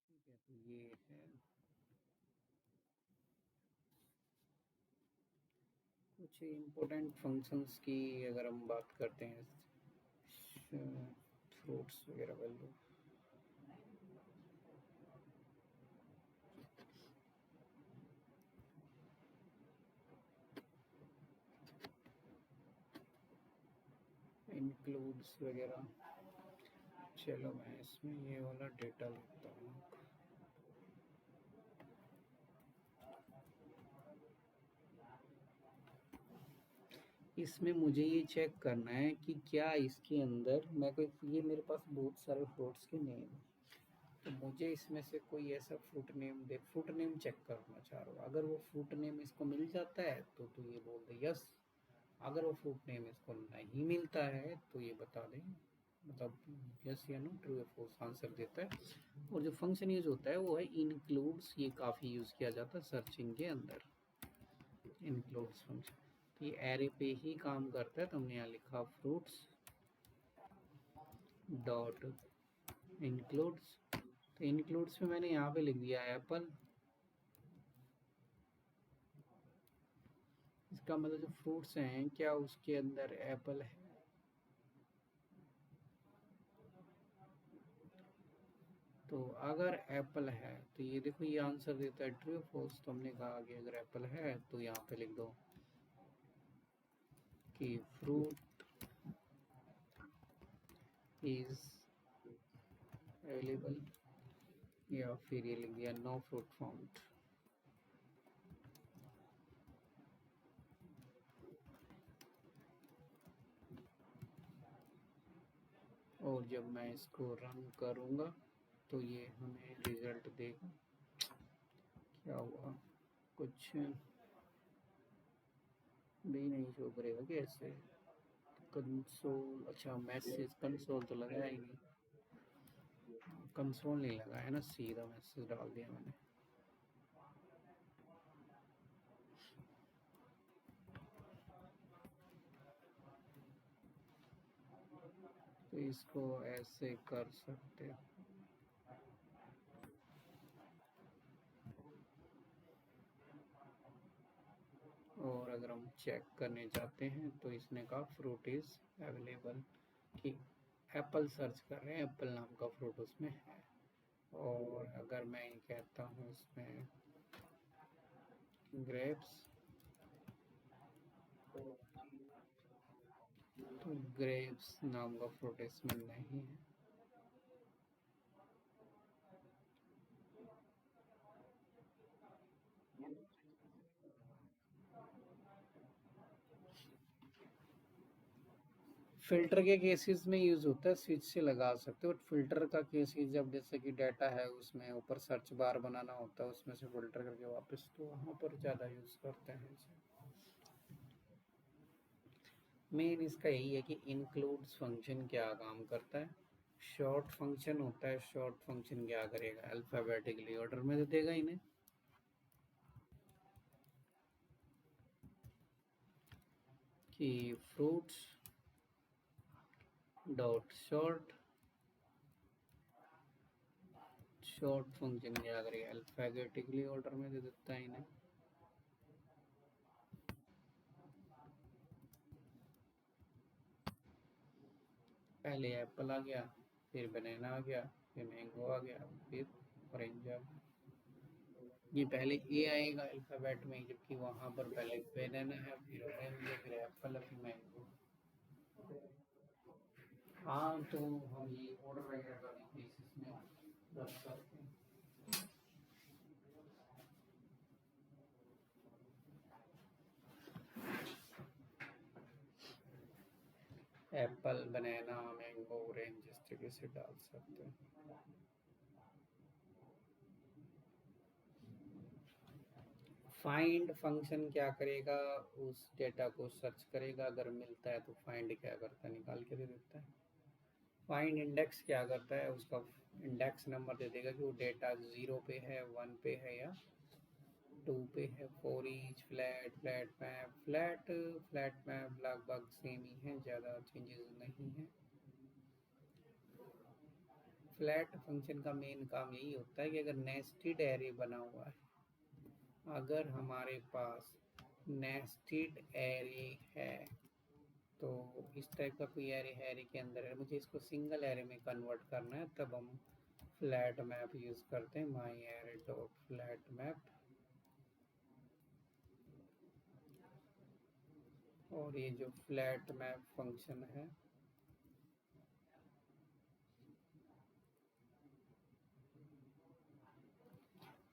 ठीक है, तो ये है कुछ इम्पोर्टेंट फंक्शंस की। अगर हम बात करते हैं फ्रूट्स वगैरह वैल्यू, इंक्लूड्स वगैरह। चलो मैं इसमें ये वाला डेटा लिखता हूँ। इसमें मुझे ये चेक करना है कि क्या इसके अंदर मैं कोई, ये मेरे पास बहुत सारे फ्रूट्स के नेम, तो मुझे इसमें से कोई ऐसा फ्रूट नेम दे, फ्रूट नेम चेक करना चाह रहा हूँ। अगर वो फ्रूट नेम इसको मिल जाता है तो ये बोल दे यस। अगर वो फ्रूट नेम इसको नहीं मिलता है तो ये बता दें, मतलब यस या नो, ट्रू या फॉल्स आंसर देता है। और जो फंक्शन यूज होता है वो है इंक्लूड्स, ये काफ़ी यूज किया जाता है सर्चिंग के अंदर, इंक्लूड्स फंक्शन। तो ये एरे पे ही काम करता है। तो हमने यहाँ लिखा फ्रूट्स डॉट इंक्लूड्स। तो इंक्लूड्स में मैंने यहाँ पे लिख दिया एप्पल। इसका मतलब जो फ्रूट्स हैं क्या उसके अंदर एप्पल है। तो अगर एप्पल है तो ये देखो ये आंसर देता है ट्रू फॉल्स। तो हमने कहा कि अगर एप्पल है तो यहाँ पे लिख दो कि फ्रूट इज अवेलेबल या फिर ये लिख दिया नो फ्रूट फाउंड। और जब मैं इसको रन करूँगा तो ये हमें रिजल्ट देगा। क्या हुआ, कुछ भी नहीं शो करेगा कैसे? कंसोल, अच्छा मैसेज कंसोल तो लगाया ही नहीं, कंसोल नहीं लगाया ना, सीधा मैसेज डाल दिया मैंने। तो इसको ऐसे कर सकते हैं। और अगर हम चेक करने जाते हैं तो इसने कहा फ्रूट इज अवेलेबल, कि एप्पल सर्च कर रहे हैं, एप्पल नाम का फ्रूट उसमें है। और अगर मैं ये कहता हूँ इसमें ग्रेप्स, तो ग्रेप्स नाम का फ्रूट इसमें नहीं है। फिल्टर के केसेस में यूज होता है, स्विच से लगा सकते हो, बट फिल्टर का केसेस जब जैसे कि डाटा है उसमें ऊपर सर्च बार बनाना होता है, उसमें से फिल्टर करके वापस, तो वहाँ पर ज़्यादा यूज करते हैं इसे। मेन इसका यही है कि इंक्लूड्स फंक्शन क्या काम करता है। शॉर्ट फंक्शन होता है, शॉर्ट फंक्शन क्या करेगा, अल्फाबेटिकली ऑर्डर में तो देगा इन्हें। कि fruits dot short, short function क्या करेगा, अल्फाबेटिकली ऑर्डर में दे देता है इन्हें। पहले एप्पल आ गया, फिर बनाना आ गया, फिर मैंगो आ गया, फिर ऑरेंज आ गया। ये पहले ए आएगा अल्फाबेट में, जबकि वहां पर पहले बनाना है, फिर ऑरेंज है, फिर एप्पल है, फिर मैंगो। हाँ, तो हम ये ऑर्डर वगैरह का बेसिस में रख सकते हैं। एप्पल, बनाना, मैंगो, ऑरेंज इस तरीके से डाल सकते हैं। फाइंड फंक्शन क्या करेगा, उस डेटा को सर्च करेगा, अगर मिलता है तो फाइंड क्या करता है, निकाल के दे देता है। फाइंड इंडेक्स क्या करता है, उसका इंडेक्स नंबर दे देगा कि वो डेटा 0 पे है, 1 पे है या 2 पे है। For each flat, flat map, flat map लगभग सेम ही है, ज़्यादा चेंजेस नहीं है। फ्लैट फंक्शन का मेन काम यही होता है कि अगर नेस्टेड एरे बना हुआ है, अगर हमारे पास नेस्टेड एरे है, तो इस टाइप का कोई एरे है, एरे के अंदर है, मुझे इसको सिंगल एरे में कन्वर्ट करना है, तब हम फ्लैट मैप यूज़ करते हैं, माई एरे डॉट फ्लैट मैप। और ये जो फ्लैट मैप फंक्शन है,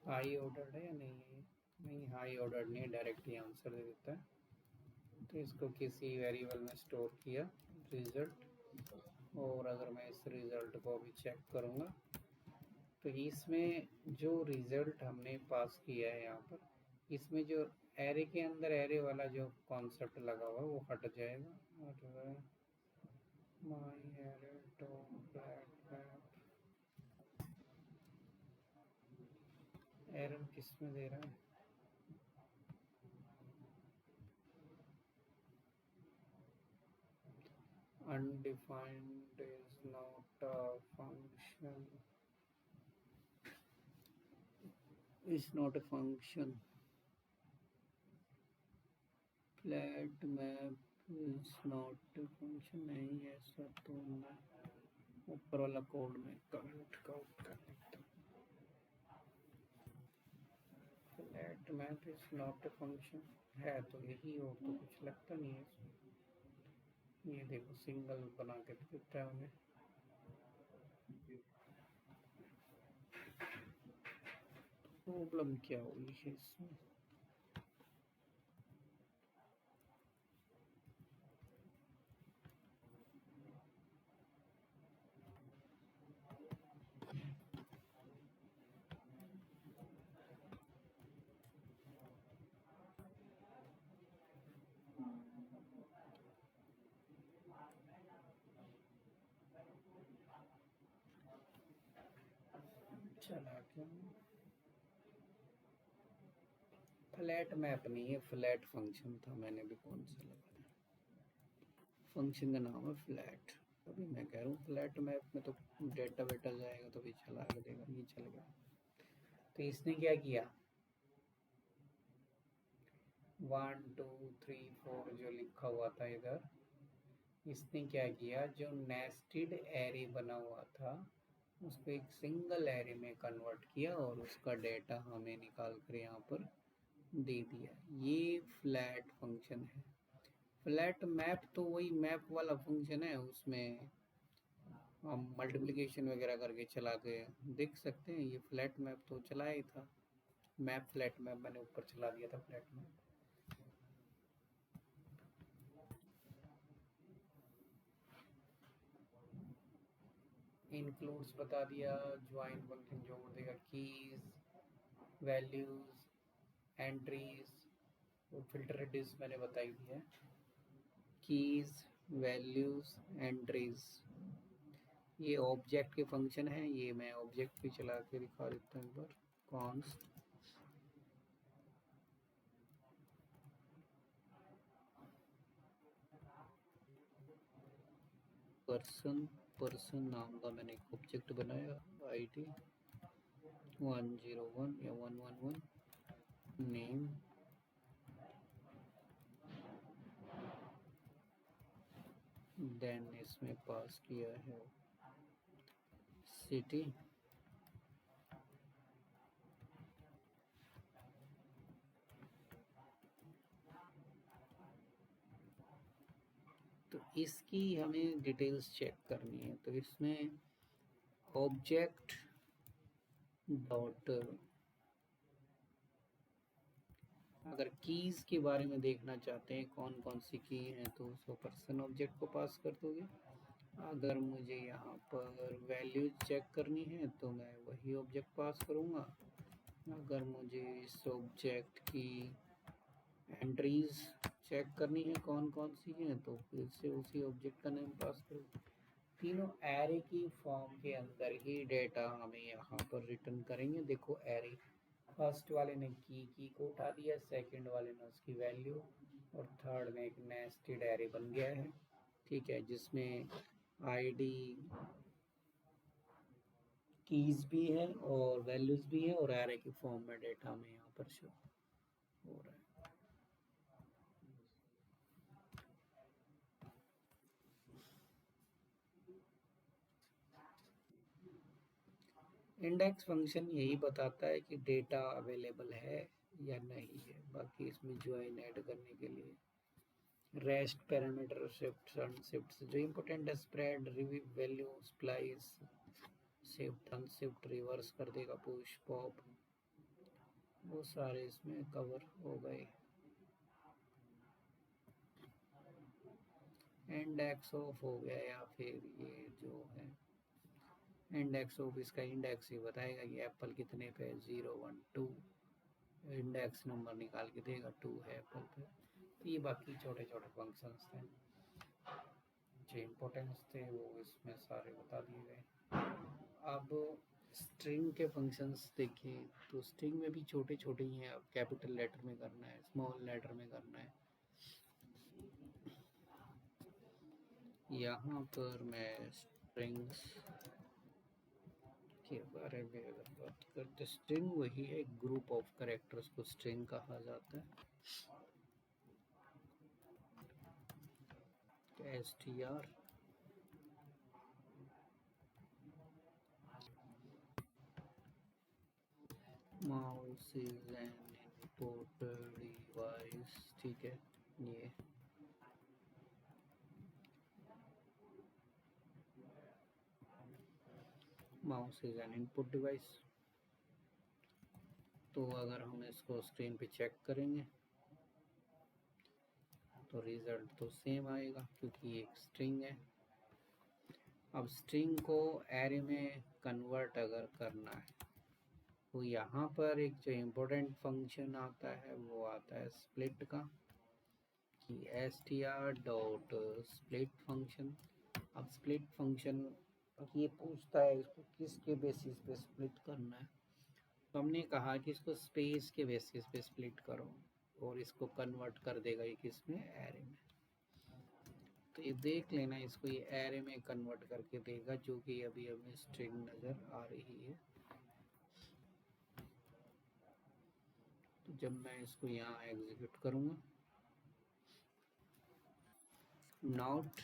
हाई ऑर्डर है या नहीं है? नहीं, हाई ऑर्डर नहीं, डायरेक्ट ही आंसर दे देता है। तो इसको किसी वेरिएबल में स्टोर किया रिजल्ट। और अगर मैं इस रिजल्ट को अभी चेक करूँगा तो इसमें जो रिजल्ट हमने पास किया है यहाँ पर, इसमें जो एरे के अंदर एरे वाला जो कॉन्सेप्ट लगा हुआ है वो हट जाएगा। और माई array dot flat map, error किस में दे रहा है? undefined is not a function, is not a function, flat map is not a function, नहीं है ऐसा, तो मैं ऊपर वाला कोड में कमेंट आउट कर लेता हूँ। Flat map is not a function है तो यही, और तो कुछ लगता नहीं है इसमें। ये देखो सिंगल बना के देता है हमें। प्रॉब्लम क्या हुई है इसमें? चला क्या? फ्लैट मैप नहीं है, फ्लैट फंक्शन था, मैंने भी कौन सा लगाया। फंक्शन का नाम है फ्लैट। अभी मैं कह रहा हूँ फ्लैट मैप में तो डेटा वेटा जाएगा तो भी चला देगा, ये चल गया। तो इसने क्या किया, 1 2 3 4 जो लिखा हुआ था इधर, इसने क्या किया, जो नेस्टेड एरे बना हुआ था उसको एक सिंगल एरे में कन्वर्ट किया और उसका डेटा हमें निकाल कर यहाँ पर दे दिया। ये फ्लैट फंक्शन है। फ्लैट मैप तो वही मैप वाला फंक्शन है, उसमें हम मल्टीप्लिकेशन वगैरह करके चला के देख सकते हैं। ये फ्लैट मैप तो चलाया ही था, मैप फ्लैट मैप मैंने ऊपर चला दिया था फ्लैट मैप। इंक्लूड्स बता दिया, ज्वाइन फंक्शन जोड़ देगा, कीज, वैल्यूज, एंट्रीज, वो फिल्टर डिस मैंने बताई दी है। कीज, वैल्यूज, एंट्रीज, ये ऑब्जेक्ट के फंक्शन है। ये मैं ऑब्जेक्ट भी चला के दिखा देता हूँ एक बार। कॉन्स्ट पर्सन, पर्सन नाम का मैंने एक ऑब्जेक्ट बनाया, आईडी 101 या 111, नेम, देन इसमें पास किया है सिटी, तो इसकी हमें डिटेल्स चेक करनी है। तो इसमें ऑब्जेक्ट डॉट, अगर कीज के बारे में देखना चाहते हैं कौन कौन सी की हैं तो उसको पर्सन ऑब्जेक्ट को पास कर दोगे। अगर मुझे यहाँ पर वैल्यूज चेक करनी है तो मैं वही ऑब्जेक्ट पास करूँगा। अगर मुझे इस ऑब्जेक्ट की एंट्रीज चेक करनी है कौन कौन सी हैं तो फिर से उसी ऑब्जेक्ट का नेम पास करूँ। तीनों एरे की फॉर्म के अंदर ही डेटा हमें यहाँ पर रिटर्न करेंगे। देखो एरे, फर्स्ट वाले ने की को उठा दिया, सेकंड वाले ने उसकी वैल्यू, और थर्ड में एक नेस्टेड एरे बन गया है। ठीक है, जिसमें आईडी, कीज भी है और वैल्यूज भी है और एरे की फॉर्म में डेटा हमें यहाँ पर शो हो रहा है। इंडेक्स फंक्शन यही बताता है कि डेटा अवेलेबल है या नहीं है। बाकी इसमें ज्वाइन ऐड करने के लिए रेस्ट पैरामीटर, शिफ्ट, अनशिफ्ट जो इम्पोर्टेंट है, spread, review, value, splice, shift, unshift, reverse कर देगा, पुश, पॉप, वो सारे इसमें कवर हो गए। इंडेक्स ऑफ हो गया, या फिर ये जो है इंडेक्स ऑफ, इसका इंडेक्स ही बताएगा कि एप्पल कितने पे, 0 1 2, इंडेक्स नंबर निकाल के देगा, 2 है एप्पल पे। तो ये बाकी छोटे छोटे फंक्शंस थे जो इम्पोर्टेंस थे वो इसमें सारे बता दिए गए। अब स्ट्रिंग के फंक्शंस देखें तो स्ट्रिंग में भी छोटे छोटे ही हैं। अब कैपिटल लेटर में करना है, स्मॉल लेटर में करना है। यहाँ पर मैं स्ट्रिंग्स के बारे में अगर बात करते, स्ट्रिंग वही है, एक ग्रुप ऑफ कैरेक्टर्स को स्ट्रिंग कहा जाता है। str, mouse is an input device, ठीक है। ये mouse is an input device, तो अगर हम इसको स्क्रीन पे चेक करेंगे तो रिजल्ट तो सेम आएगा क्योंकि एक स्ट्रिंग है। अब स्ट्रिंग को एरे में कन्वर्ट अगर करना है तो यहाँ पर एक जो इम्पोर्टेंट फंक्शन आता है वो आता है स्प्लिट का, कि str.split फंक्शन। अब स्प्लिट फंक्शन ये पूछता है इसको किसके बेसिस पे स्प्लिट करना है, तो हमने कहा कि इसको स्पेस के बेसिस पे स्प्लिट करो और इसको कन्वर्ट कर देगा ये किस में, एरे में। तो ये देख लेना, इसको ये एरे में कन्वर्ट करके देगा, जो कि अभी हमें स्ट्रिंग नज़र आ रही है। तो जब मैं इसको यहाँ एग्जीक्यूट करूँगा, नॉट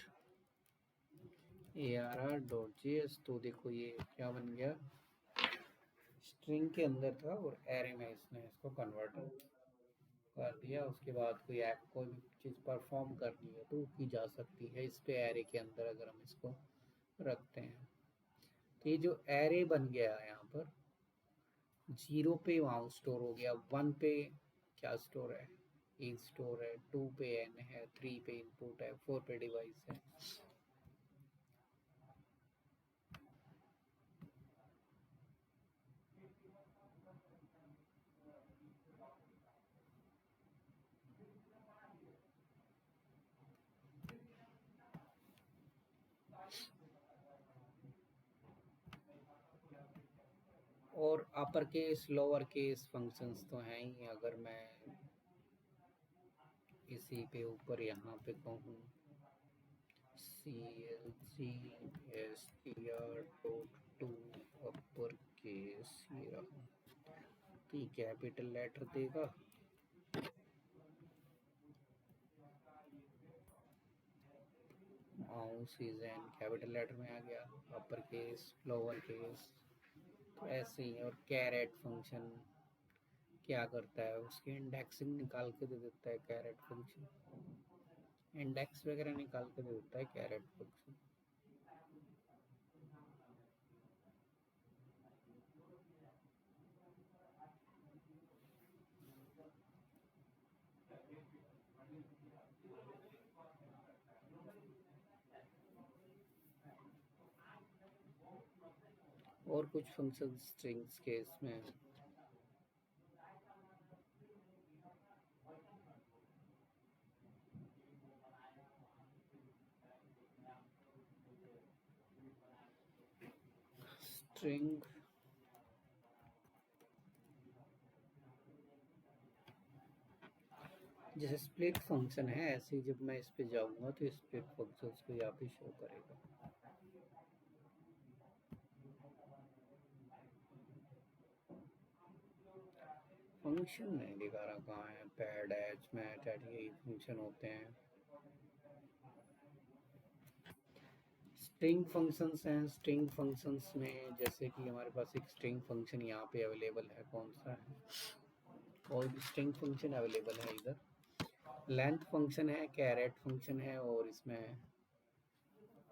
arr.js, तो देखो ये क्या बन गया, स्ट्रिंग के अंदर था और एरे में इसने इसको कन्वर्ट कर दिया। उसके बाद कोई भी चीज़ परफॉर्म करनी है तो की जा सकती है इस पे एरे के अंदर अगर हम इसको रखते हैं। तो ये जो एरे बन गया है यहाँ पर 0 पे वहाँ स्टोर हो गया, 1 पे क्या स्टोर है, ए स्टोर है, 2 पे एन है, 3 पे इनपुट है, 4 पे डिवाइस है। और upper case lower case functions तो हैं ही। अगर मैं इसी पे ऊपर यहाँ पे कहूँ CLCSTR.2 अपर केस, ये रहा, तो कैपिटल लेटर देगा, सीजन कैपिटल लेटर में आ गया, अपर केस लोअर केस, तो ऐसे ही। और कैरेट फंक्शन क्या करता है, उसकी इंडेक्सिंग निकाल के दे देता है कैरेट फंक्शन, इंडेक्स वगैरह निकाल के दे देता है कैरेट फंक्शन। और कुछ फंक्शन स्ट्रिंग्स के इसमें स्ट्रिंग जैसे स्प्लिट फंक्शन है, ऐसे ही जब मैं इस पे जाऊंगा तो स्प्लिट फंक्शन को यहाँ पे शो करेगा। फंक्शन नहीं दिखा रहा, कहाँ है, पैड एच मैट एट, यही फंक्शन होते हैं। स्ट्रिंग फंक्शंस हैं, स्ट्रिंग फंक्शंस में जैसे कि हमारे पास एक स्ट्रिंग फंक्शन यहाँ पे अवेलेबल है, कौन सा है, कोई भी स्ट्रिंग फंक्शन अवेलेबल है इधर। लेंथ फंक्शन है, कैरेट फंक्शन है, और इसमें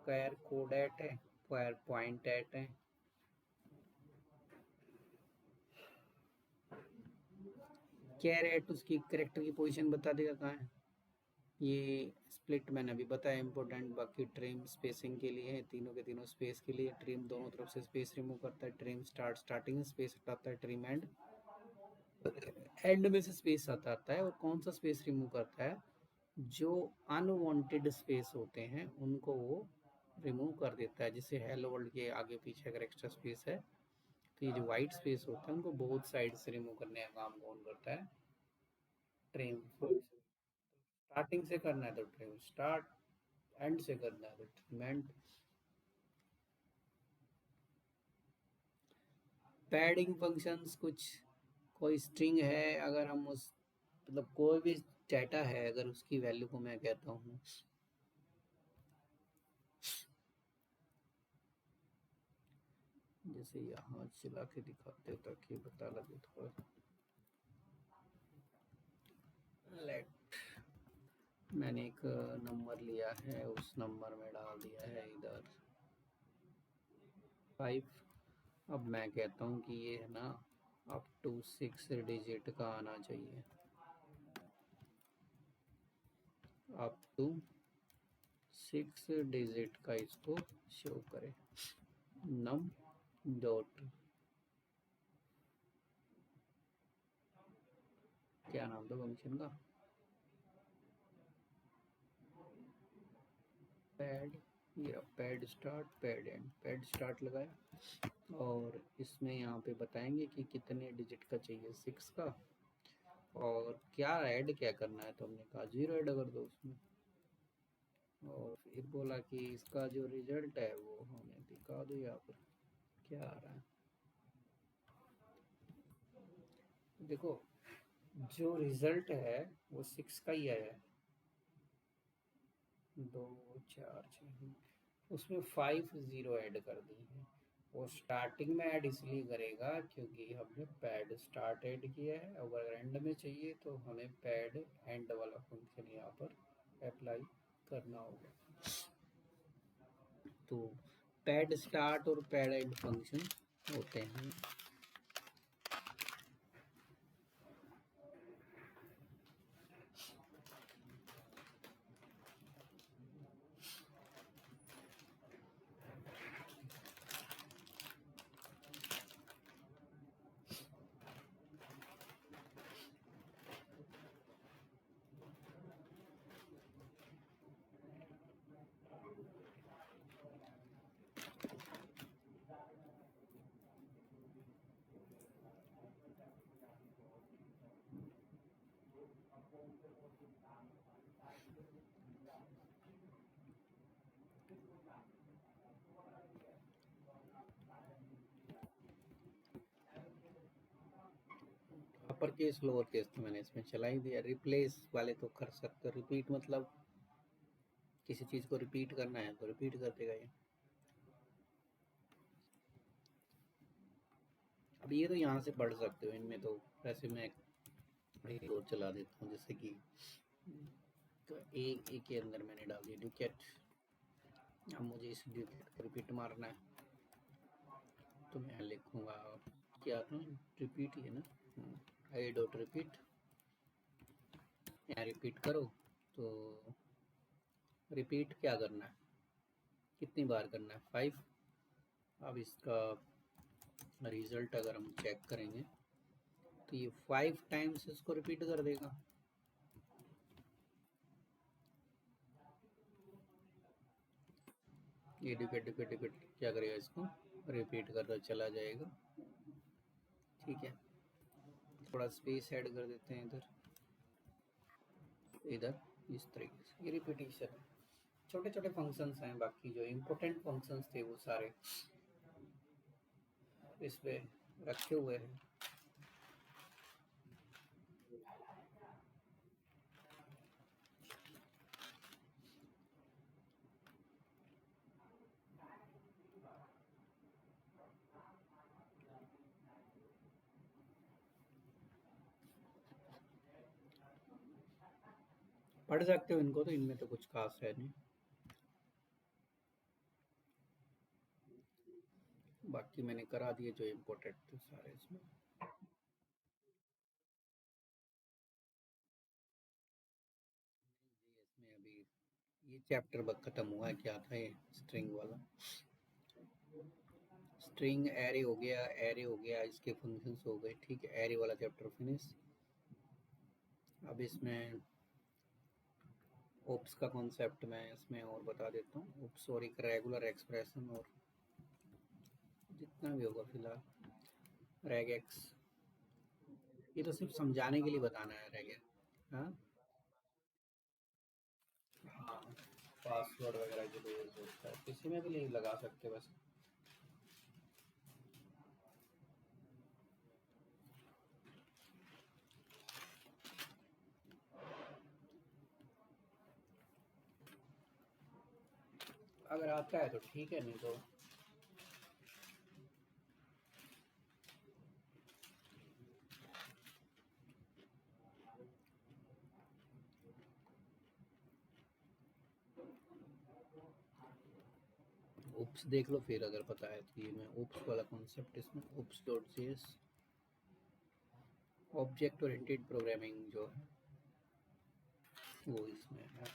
कैर कोडेट है, कैर पॉइंट एट है। कैरेट उसकी करेक्टर की पोजीशन बता देगा कहाँ है। ये स्प्लिट मैंने अभी बताया इंपॉर्टेंट। बाकी ट्रिम स्पेसिंग के लिए है, तीनों के तीनों स्पेस के लिए। ट्रिम दोनों तरफ से स्पेस रिमूव करता है, ट्रिम स्टार्टिंग स्पेस हटाता है, ट्रिम एंड में से स्पेस आता है। और कौन सा स्पेस रिमूव करता है, जो अनवांटेड स्पेस होते हैं उनको वो रिमूव कर देता है। जैसे हेलो वर्ल्ड के आगे पीछे अगर एक्स्ट्रा स्पेस है तो ये जो वाइट स्पेस होता है उनको बोथ साइड से रिमूव करने का काम कौन करता है, ट्रिम फंक्शन। स्टार्टिंग से करना है तो ट्रिम स्टार्ट, एंड से करना है तो ट्रिम एंड। पैडिंग फंक्शंस कुछ, कोई स्ट्रिंग है, अगर हम उस मतलब कोई भी डाटा है अगर उसकी वैल्यू को मैं कहता हूँ जैसे यहाँ चला के दिखाते ताकि पता लगे थोड़ा। लेट, मैंने एक नंबर लिया है, उस नंबर में डाल दिया है इधर 5। अब मैं कहता हूँ कि ये है ना अप टू 6 डिजिट का आना चाहिए, अप टू 6 डिजिट का इसको शो करे। नम डॉट, क्या नाम था फंक्शन का, पैड, ये pad start pad and, pad start लगाया और इसमें यहाँ पे बताएंगे कि कितने डिजिट का चाहिए, 6 का। और क्या ऐड क्या करना है, तो हमने कहा 0 ऐड कर दो उसमें। और फिर बोला कि इसका जो रिजल्ट है वो हमें दिखा दो यहाँ पर क्या आ रहा है। देखो जो रिजल्ट है वो 6 का ही आया है, 2 4 6, उसमें 5 0 ऐड कर दी है। वो स्टार्टिंग में ऐड इसलिए करेगा क्योंकि हमने पैड स्टार्ट ऐड किया है, अगर एंड में चाहिए तो हमें पैड एंड वाला फंक्शन यहाँ पर अप्लाई करना होगा। तो पैड स्टार्ट और पैड एंड फंक्शन होते हैं। अपर केस लोअर केस तो मैंने इसमें चला ही दिया। रिप्लेस वाले तो कर सकते हो, रिपीट मतलब किसी चीज को रिपीट करना है तो रिपीट कर देगा ये। अब ये तो यहाँ से पढ़ सकते हो, इनमें तो वैसे मैं एक और चला देता हूँ, जैसे कि तो ए के अंदर मैंने डाल दिया डुकेट। अब मुझे इस डुकेट को रिपीट मारना है तो मैं लिखूंगा क्या था, रिपीट ही है ना, आई डॉट रिपीट। यहाँ रिपीट करो तो रिपीट क्या करना है, कितनी बार करना है, 5। अब इसका रिजल्ट अगर हम चेक करेंगे तो ये 5 टाइम्स इसको रिपीट कर देगा। ये डिपेट डिपेट डिपेट क्या करेगा, इसको रिपीट करता चला जाएगा। ठीक है, थोड़ा स्पेस ऐड कर देते हैं इधर इधर, इस तरीके से ये रिपीटिशन है। छोटे छोटे फंक्शंस हैं, बाकी जो इम्पोर्टेंट फंक्शंस थे वो सारे इस पे रखे हुए हैं। पढ़ सकते हो इनको, तो इनमें तो कुछ खास है नहीं। बाकी मैंने करा दिए जो इम्पोर्टेंट थे सारे इसमें। इसमें अभी ये चैप्टर खत्म हुआ है, क्या था ये स्ट्रिंग वाला, स्ट्रिंग एरे हो गया, एरे हो गया, इसके फंक्शंस हो गए। ठीक है, एरे वाला चैप्टर फिनिश। अब इसमें ओप्स का कॉन्सेप्ट मैं इसमें और बता देता हूँ। ओप्स और एक रेगुलर एक्सप्रेशन और जितना भी होगा फिलहाल, रेगेक्स, ये तो सिर्फ समझाने के लिए बताना है रेगे। हाँ हाँ, पासवर्ड वगैरह के लिए यूज होता है, किसी में भी नहीं लगा सकते बस। अगर आता है तो ठीक है, नहीं तो ओप्स देख लो फिर, अगर पता है तो। ये मैं ओप्स वाला कॉन्सेप्ट इसमें OOPS dot JS object oriented programming जो है वो इसमें है।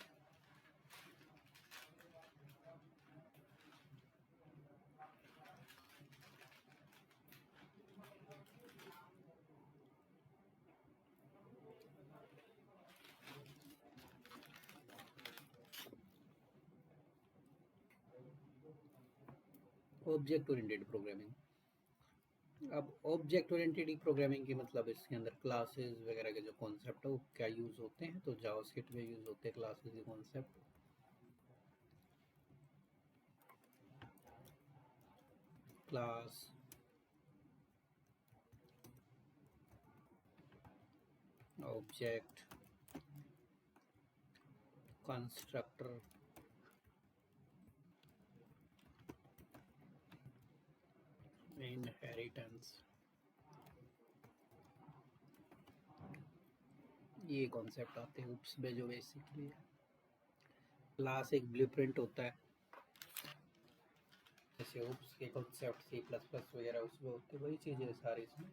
ऑब्जेक्ट ओरिएंटेड प्रोग्रामिंग, अब ऑब्जेक्ट ओरिएंटेड प्रोग्रामिंग की मतलब इसके अंदर क्लासेस वगैरह के जो कॉन्सेप्ट है वो क्या यूज़ होते हैं, तो जावास्क्रिप्ट में यूज़ होते हैं क्लासेस के concept. Class, object, constructor, inheritance, ये कॉन्सेप्ट आते हैं उप्स में जो बेसिकली है। क्लास एक ब्लूप्रिंट होता है, जैसे उप्स के कॉन्सेप्ट C++ वगैरह उसमें होते हैं, वही चीज़ें सारी इसमें।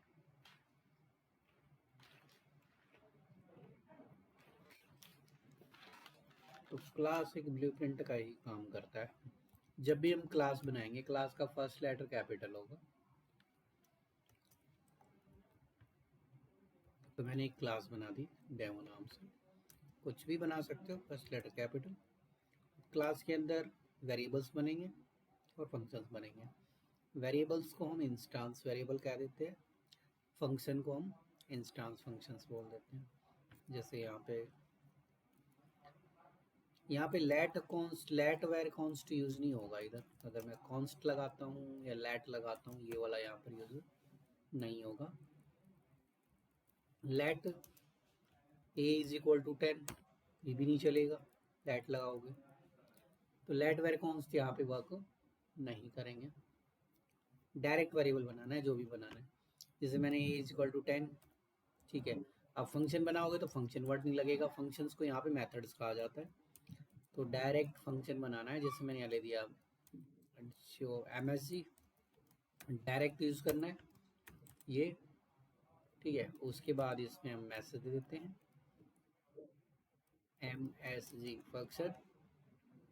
तो क्लास एक ब्लूप्रिंट का ही काम करता है। जब भी हम क्लास बनाएंगे, क्लास का फर्स्ट लेटर कैपिटल होगा। तो मैंने एक क्लास बना दी डेमो नाम से, कुछ भी बना सकते हो, फर्स्ट लेटर कैपिटल। क्लास के अंदर वेरिएबल्स बनेंगे और फंक्शंस बनेंगे। वेरिएबल्स को हम इंस्टांस वेरिएबल कह देते हैं, फंक्शन को हम इंस्टांस फंक्शंस बोल देते हैं। जैसे यहाँ पे लेट वेर कॉन्स्ट यूज नहीं होगा इधर। अगर मैं कॉन्स्ट लगाता हूँ या लेट लगाता हूँ, ये वाला यहाँ पर यूज नहीं होगा। Let a is equal to 10, ये भी नहीं चलेगा लेट लगाओगे। तो लेट वेर कॉन्स्ट यहाँ पे वर्क नहीं करेंगे। डायरेक्ट वेरिएबल बनाना है जो भी बनाना है, जैसे मैंने ए इज इक्वल टू 10, ठीक है। अब फंक्शन बनाओगे तो फंक्शन वर्ड नहीं लगेगा, फंक्शंस को यहाँ पे मेथड्स कहा जाता है। तो डायरेक्ट फंक्शन बनाना है, जैसे मैंने यहाँ ले दिया MSG, डायरेक्ट यूज करना है ये, ठीक है। उसके बाद इसमें हम मैसेज देते हैं MSG फंक्शन।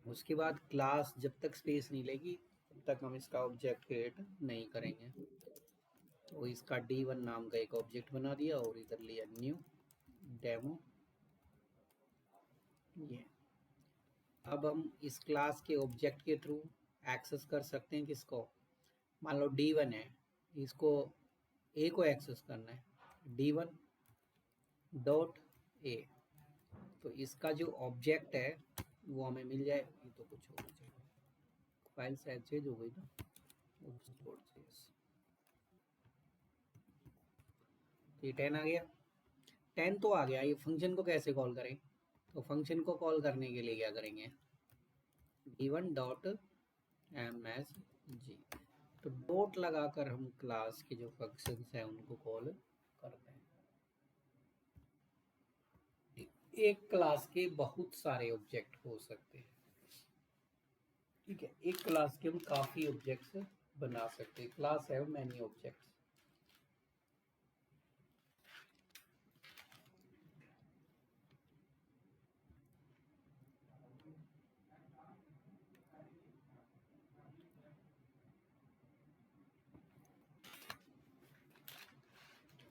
उसके बाद क्लास जब तक स्पेस नहीं लेगी तब तक हम इसका ऑब्जेक्ट क्रिएट नहीं करेंगे। तो इसका D1 नाम का एक ऑब्जेक्ट बना दिया और इधर लिया न्यू डेमो। ये अब हम इस क्लास के ऑब्जेक्ट के थ्रू एक्सेस कर सकते हैं किसको। मान लो D1 है, इसको ए को एक्सेस करना है, D1 डॉट ए। तो इसका जो ऑब्जेक्ट है वो हमें मिल जाए। ये तो कुछ होना चाहिए, फाइल शायद चेंज हो गई ना। ये 10 आ गया, 10 तो आ गया। ये फंक्शन को कैसे कॉल करें, तो फंक्शन को कॉल करने के लिए क्या करेंगे, D1 डॉट MSG। तो डॉट लगाकर हम क्लास के जो फंक्शंस हैं उनको कॉल करते हैं। एक क्लास के बहुत सारे ऑब्जेक्ट हो सकते हैं, ठीक है। एक क्लास के हम काफी ऑब्जेक्ट्स बना सकते हैं। क्लास है मैनी ऑब्जेक्ट्स।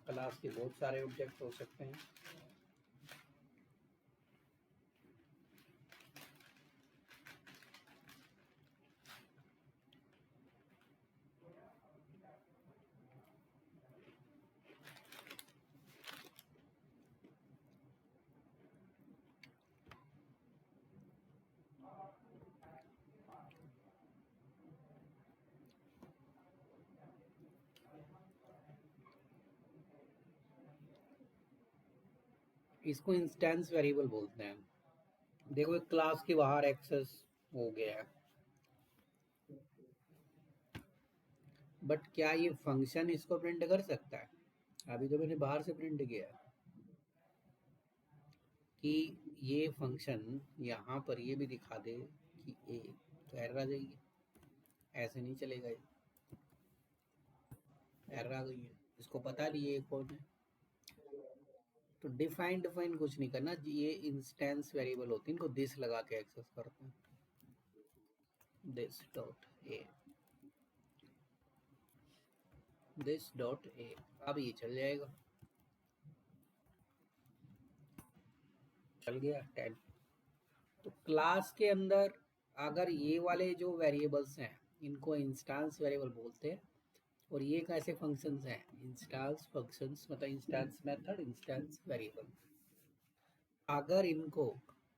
क्लास के बहुत सारे ऑब्जेक्ट हो सकते हैं। इसको इंस्टेंस वेरिएबल बोलते हैं। देखो एक क्लास के बाहर एक्सेस हो गया है, बट क्या ये फंक्शन इसको प्रिंट कर सकता है। अभी तो मैंने बाहर से प्रिंट किया है कि ये फंक्शन यहाँ पर ये भी दिखा दे कि ए, तो एरर आ जाएगी। ऐसे नहीं चलेगा, ये एरर आ गई है। इसको पता नहीं ये कौन है, तो डिफाइन डिफाइन कुछ नहीं करना, ये इंस्टेंस वेरिएबल होती है, इनको दिस लगा के एक्सेस करते हैं, this dot A, this dot A. अब ये चल जाएगा, चल गया 10। तो क्लास के अंदर अगर ये वाले जो वेरिएबल्स हैं इनको इंस्टेंस वेरिएबल बोलते हैं, और ये कैसे फंक्शंस हैं, इंस्टेंस फंक्शंस, मतलब इंस्टेंस मेथड, इंस्टेंस वेरिएबल। अगर इनको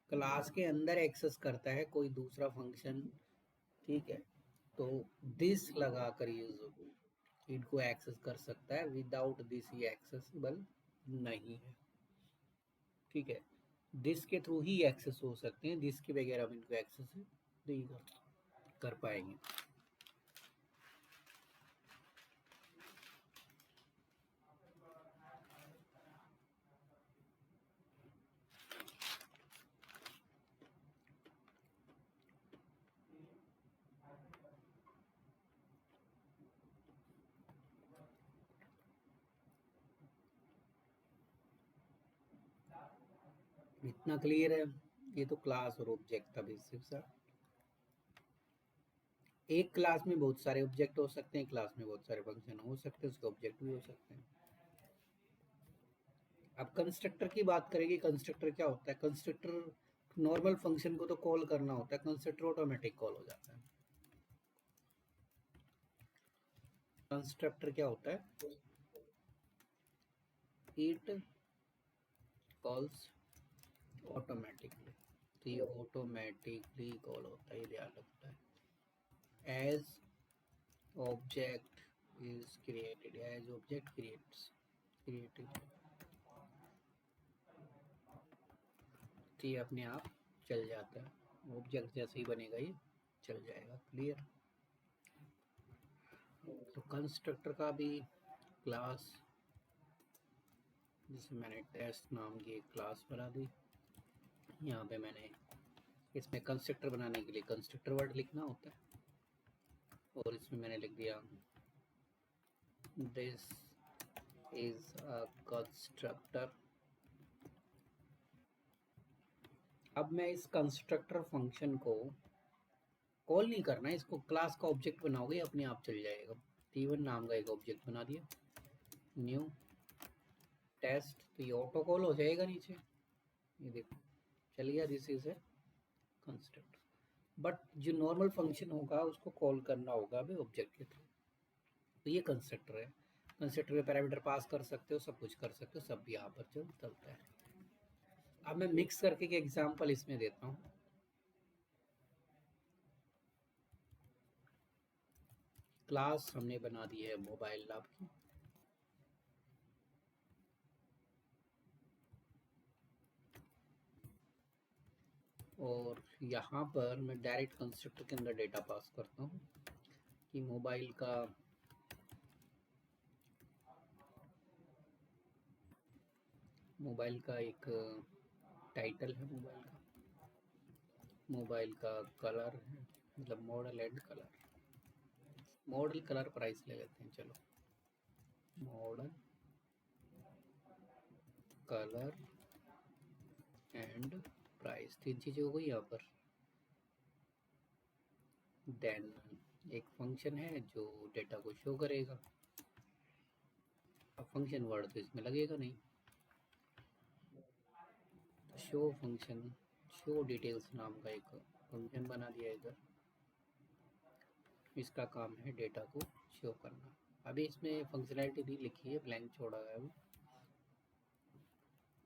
क्लास के अंदर एक्सेस करता है कोई दूसरा फंक्शन, ठीक है, तो दिस लगा कर यूज इनको एक्सेस कर सकता है, विदाउट दिस ये एक्सेसिबल नहीं है, ठीक है। दिस के थ्रू ही एक्सेस हो सकते हैं, दिस के बगैर हम इनको एक्सेस नहीं कर पाएंगे। इतना क्लियर है? ये तो क्लास और ऑब्जेक्ट था बेसिक सा। एक क्लास में बहुत सारे ऑब्जेक्ट हो सकते हैं, क्लास में बहुत सारे फंक्शन हो सकते हैं, उसके ऑब्जेक्ट भी हो सकते हैं। अब कंस्ट्रक्टर की बात करेंगे। कंस्ट्रक्टर क्या होता है? कंस्ट्रक्टर नॉर्मल फंक्शन को तो कॉल करना होता है, कंस्ट्रक्टर ऑटोमेटिक कॉल हो जाता है। कंस्ट्रक्टर क्या होता है? इट कॉल्स ऑटोमेटिकली, तो ये ऑटोमेटिकली कॉल होता है, ये ध्यान रखता है। As object is created, as object created, तो ये अपने आप चल जाता है, ऑब्जेक्ट जैसे ही बनेगा ये चल जाएगा। क्लियर? तो कंस्ट्रक्टर का भी क्लास, जिसे मैंने टेस्ट नाम की एक क्लास बना दी, यहाँ पे मैंने इसमें कंस्ट्रक्टर बनाने के लिए कंस्ट्रक्टर वर्ड लिखना होता है, और इसमें मैंने लिख दिया दिस इज अ कंस्ट्रक्टर। अब मैं इस कंस्ट्रक्टर फंक्शन को कॉल नहीं करना है, इसको क्लास का ऑब्जेक्ट बनाओगे अपने आप चल जाएगा। t1 नाम का एक ऑब्जेक्ट बना दिया, न्यू टेस्ट, तो ये ऑटो कॉल हो जाएगा नीचे, ये देखो चल गया, this is a constructor. But जो नॉर्मल फंक्शन होगा उसको कॉल करना होगा अभी ऑब्जेक्ट के थ्रू, तो ये कंस्ट्रक्टर है। कंस्ट्रक्टर में पैरामीटर पास कर सकते हो, सब कुछ कर सकते हो, सब यहाँ पर चलता है। अब मैं मिक्स करके एक एग्जांपल इसमें देता हूँ। क्लास हमने बना दी है मोबाइल लैब की, और यहाँ पर मैं डायरेक्ट कंस्ट्रक्टर के अंदर डेटा पास करता हूँ कि मोबाइल का एक टाइटल है, मोबाइल का कलर है, मतलब model and colour, model colour price ले लेते हैं, चलो मॉडल कलर एंड प्राइस, तीन चीज़ें हो गई यहाँ पर। देन एक फंक्शन है जो डेटा को शो करेगा, अब फंक्शन वर्ड तो इसमें लगेगा नहीं, तो शो फंक्शन, शो डिटेल्स नाम का एक फंक्शन बना दिया इधर, इसका काम है डेटा को शो करना। अभी इसमें फंक्शनैलिटी नहीं लिखी है, ब्लैंक छोड़ा है अभी।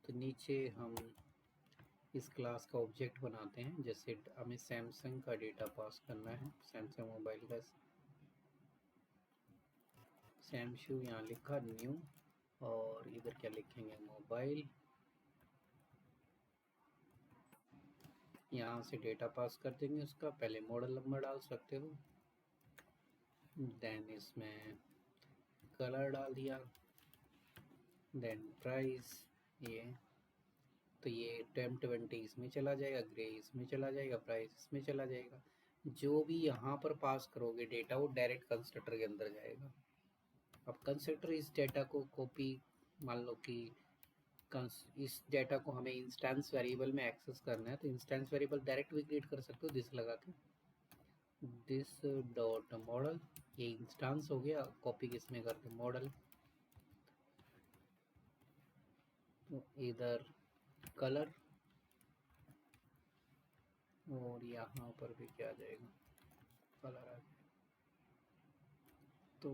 तो नीचे हम इस क्लास का ऑब्जेक्ट बनाते हैं, जैसे हमें सैमसंग का डेटा पास करना है, सैमसंग मोबाइल का, सैमशू यहाँ लिखा न्यू, और इधर क्या लिखेंगे, मोबाइल, यहाँ से डेटा पास कर देंगे उसका, पहले मॉडल नंबर डाल सकते हो, देन इसमें कलर डाल दिया, देन प्राइस, ये तो ये 1020 इसमें चला जाएगा, ग्रे इसमें चला जाएगा, प्राइस इसमें चला जाएगा। जो भी यहाँ पर पास करोगे डेटा वो डायरेक्ट कंस्ट्रक्टर के अंदर जाएगा। अब कंस्ट्रक्टर इस डेटा को कॉपी, मान लो कि इस डेटा को हमें इंस्टेंस वेरिएबल में एक्सेस करना है, तो इंस्टेंस वेरिएबल डायरेक्ट भी क्रिएट कर सकते हो दिस लगा के, दिस डॉट मॉडल, ये इंस्टेंस हो गया। कॉपी किस में करते मॉडल, तो इधर कलर, और यहाँ पर भी क्या आ जाएगा, कलर आ जाएगा। तो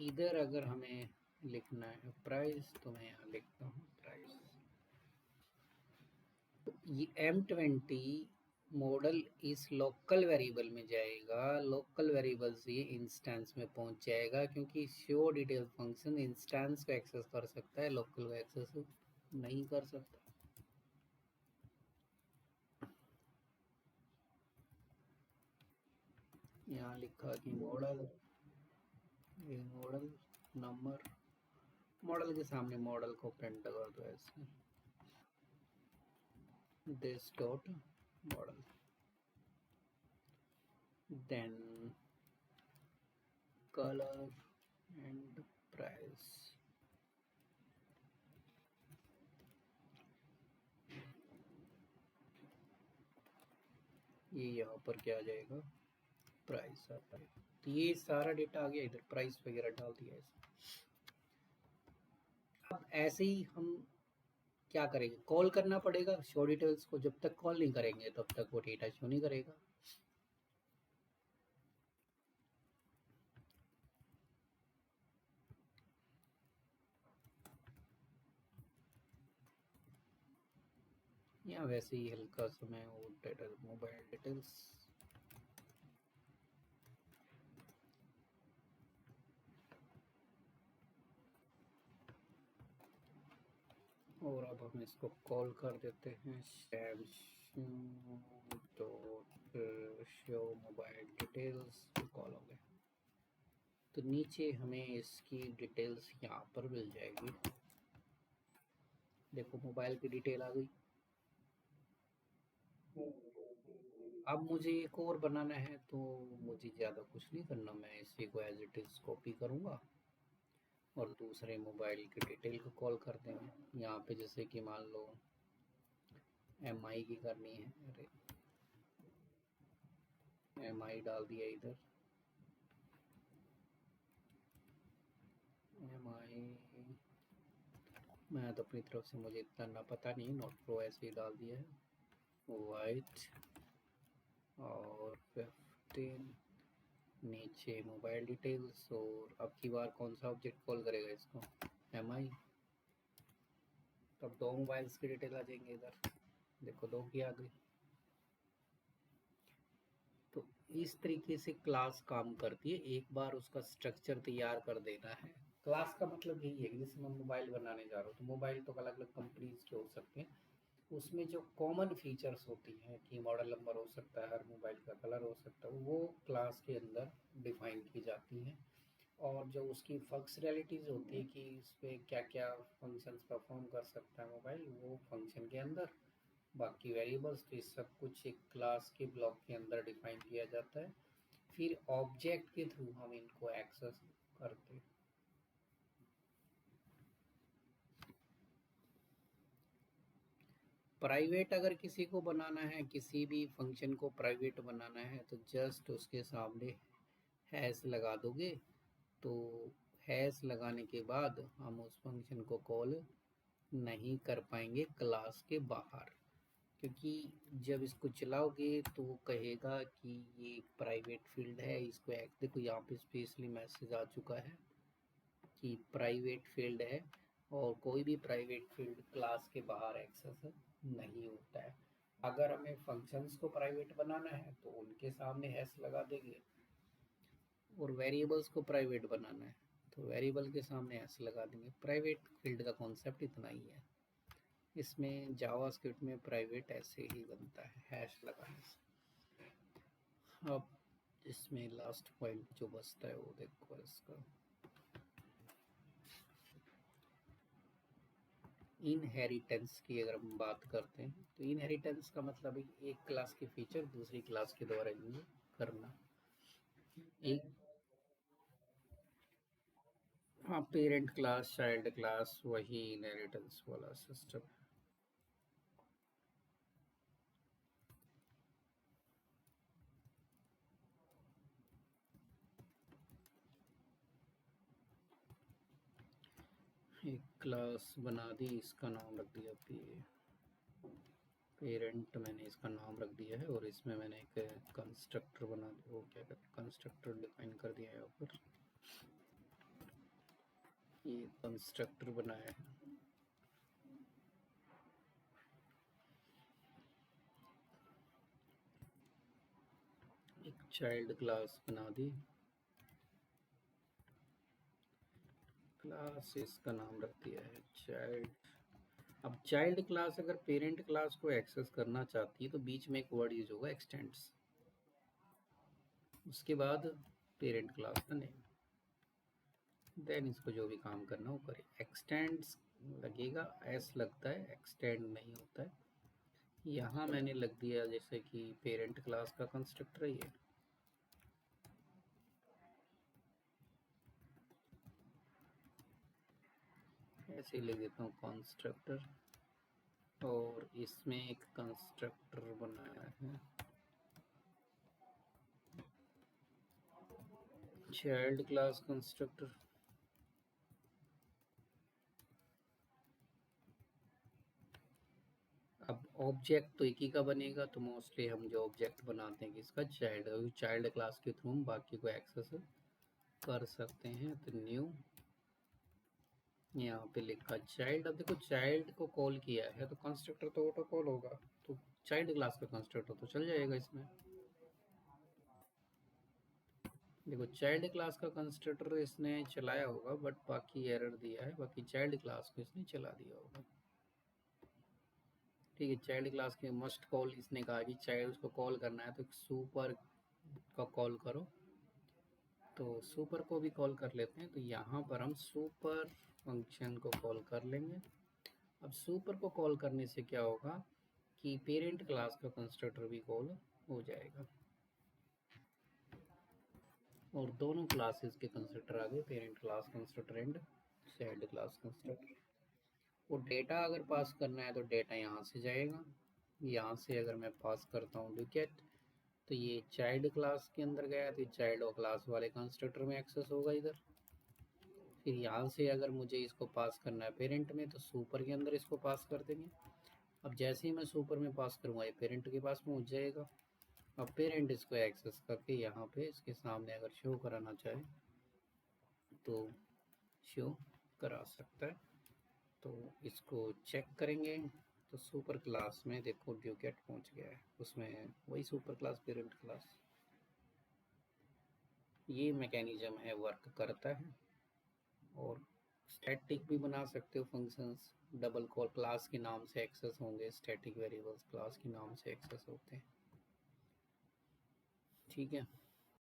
इधर अगर हमें लिखना है प्राइस, तो मैं यहाँ लिखता हूँ प्राइस। तो ये M20 मॉडल इस लोकल वेरिएबल में जाएगा, लोकल वेरिएबल से ये इंस्टेंस में पहुंच जाएगा, क्योंकि शो डिटेल फंक्शन इंस्टेंस को एक्सेस कर सकता है, लोकल को एक्सेस नहीं कर सकता। यहाँ लिखा कि मॉडल, ये मॉडल नंबर, मॉडल के सामने मॉडल को प्रिंट कर दो ऐसे, this dot model, then color and price। ये यहाँ पर क्या आ जाएगा, प्राइस आता है। तो ये सारा डेटा आ गया, इधर प्राइस वगैरह डाल दिया ऐसे। अब ऐसे ही हम क्या करेंगे, कॉल करना पड़ेगा शो डिटेल्स को, जब तक कॉल नहीं करेंगे तब तक वो डेटा शो नहीं करेगा। या वैसे ही हल्का सा मैं वो डेटा मोबाइल डिटेल्स, और अब हम इसको कॉल कर देते हैं Samsung dot show mobile details, call हो गया। तो नीचे हमें इसकी डिटेल्स यहाँ पर मिल जाएगी, देखो मोबाइल की डिटेल आ गई। अब मुझे एक और बनाना है, तो मुझे ज़्यादा कुछ नहीं करना, मैं इसी को एज इट इज़ कॉपी करूँगा और दूसरे मोबाइल की डिटेल को कॉल कर देंगे। यहाँ पे जैसे कि मान लो MI की करनी है, अरे MI डाल दिया इधर, MI, मैं तो अपनी तरफ से मुझे इतना ना पता नहीं, नोट प्रो ऐसे ही डाल दिया है, वाइट और 15, नीचे मोबाइल डिटेल्स, और अब की बार कौन सा ऑब्जेक्ट कॉल करेगा इसको, MI। तब दो मोबाइल्स की डिटेल आ जाएंगे इधर, देखो दो की आ गई। तो इस तरीके से क्लास काम करती है, एक बार उसका स्ट्रक्चर तैयार कर देना है। क्लास का मतलब यही है कि जैसे मैं मोबाइल बनाने जा रहा हूँ, तो मोबाइल तो अलग अलग कंपनीज के हो सकते हैं, उसमें जो कॉमन फीचर्स होती हैं कि मॉडल नंबर हो सकता है, हर मोबाइल का कलर हो सकता है, वो क्लास के अंदर डिफाइन की जाती हैं। और जो उसकी फंक्शनैलिटीज़ होती है कि इस पर क्या क्या फंक्शंस परफॉर्म कर सकता है मोबाइल, वो फंक्शन के अंदर, बाकी वेरिएबल्स, तो ये सब कुछ एक क्लास के ब्लॉक के अंदर डिफाइन किया जाता है, फिर ऑब्जेक्ट के थ्रू हम इनको एक्सेस करते हैं। प्राइवेट अगर किसी को बनाना है, किसी भी फंक्शन को प्राइवेट बनाना है, तो जस्ट उसके सामने हैश लगा दोगे, तो हैश लगाने के बाद हम उस फंक्शन को कॉल नहीं कर पाएंगे क्लास के बाहर, क्योंकि जब इसको चलाओगे तो वो कहेगा कि ये प्राइवेट फील्ड है, इसको देखो यहाँ पे स्पेशली मैसेज आ चुका है कि प्राइवेट फील्ड है, और कोई भी प्राइवेट फील्ड क्लास के बाहर एक्सेस नहीं होता है। अगर हमें फंक्शंस को प्राइवेट बनाना है तो उनके सामने हैश लगा देंगे, और वेरिएबल्स को प्राइवेट बनाना है तो वेरिएबल के सामने हैश लगा देंगे। प्राइवेट फील्ड का कॉन्सेप्ट इतना ही है, इसमें जावास्क्रिप्ट में प्राइवेट ऐसे ही बनता है हैश लगाने से। अब इसमें लास्ट पॉइंट जो बचता है वो देखो इसका, इनहेरिटेंस की अगर हम बात करते हैं, तो इनहेरिटेंस का मतलब है एक क्लास की फीचर दूसरी क्लास के द्वारा यूज करना। एक, हाँ, पेरेंट क्लास चाइल्ड क्लास वही इनहेरिटेंस वाला सिस्टम। एक क्लास बना दी, इसका नाम रख दिया पेरेंट, मैंने इसका नाम रख दिया है और इसमें मैंने एक कंस्ट्रक्टर बना दिया, वो क्या कहते हैं कंस्ट्रक्टर डिफाइन कर दिया है यहाँ पर। ये कंस्ट्रक्टर बनाया है। एक चाइल्ड क्लास बना दी, क्लास इसका नाम रख दिया है चाइल्ड। अब चाइल्ड क्लास अगर पेरेंट क्लास को एक्सेस करना चाहती है तो बीच में एक वर्ड यूज होगा एक्सटेंड्स, उसके बाद पेरेंट क्लास का नेम, देन इसको जो भी काम करना वो करे। एक्सटेंड्स लगेगा, एस लगता है, एक्सटेंड नहीं होता है। यहाँ मैंने लग दिया जैसे कि पेरेंट क्लास का कंस्ट्रक्टर ही है, ऐसे ही लिख देता हूँ कंस्ट्रक्टर, और इसमें एक कंस्ट्रक्टर बनाया है चाइल्ड क्लास कंस्ट्रक्टर। अब ऑब्जेक्ट तो एक ही का बनेगा, तो मोस्टली हम जो ऑब्जेक्ट बनाते हैं किसका, चाइल्ड, चाइल्ड क्लास के थ्रू हम बाकी को एक्सेस कर सकते हैं। तो न्यू, यहाँ पे लिखा चाइल्ड। अब देखो चाइल्ड को कॉल किया है तो कंस्ट्रक्टर तो ऑटो कॉल होगा, तो चाइल्ड क्लास का कंस्ट्रक्टर तो चल जाएगा इसमें। देखो चाइल्ड क्लास का कंस्ट्रक्टर इसने चलाया होगा बट बाकी एरर दिया है, बाकी चाइल्ड क्लास को इसने चला दिया होगा। ठीक है, चाइल्ड क्लास के मस्ट कॉल इसने कहा कि चाइल्ड को कॉल करना है तो सुपर का कॉल करो, तो सुपर को भी कॉल कर लेते हैं। तो यहाँ पर हम सुपर फंक्शन को कॉल कर लेंगे। अब सुपर को कॉल करने से क्या होगा कि पेरेंट क्लास का कंस्ट्रक्टर भी कॉल हो जाएगा, और दोनों क्लासेस के कंस्ट्रक्टर आ गए, parent class constructor and child class constructor. वो डेटा अगर पास करना है तो डेटा यहाँ से जाएगा, यहाँ से अगर मैं पास करता हूँ डुकेट, तो ये चाइल्ड क्लास के अंदर गया तो चाइल्ड और क्लास वाले कंस्ट्रक्टर में एक्सेस होगा इधर। फिर यहाँ से अगर मुझे इसको पास करना है पेरेंट में तो सुपर के अंदर इसको पास कर देंगे। अब जैसे ही मैं सुपर में पास करूँगा ये पेरेंट के पास पहुँच जाएगा। अब पेरेंट इसको एक्सेस करके यहाँ पे इसके सामने अगर शो कराना चाहे तो शो करा सकता है। तो इसको चेक करेंगे तो सुपर क्लास में देखो ड्यूकेट पहुँच गया है, उसमें वही सुपर क्लास पेरेंट क्लास, ये मैकेनिज्म है, वर्क करता है। और स्टैटिक भी बना सकते हो फंक्शंस, डबल कॉल क्लास के नाम से एक्सेस होंगे, स्टैटिक वेरिएबल्स क्लास के नाम से एक्सेस होते हैं। ठीक है।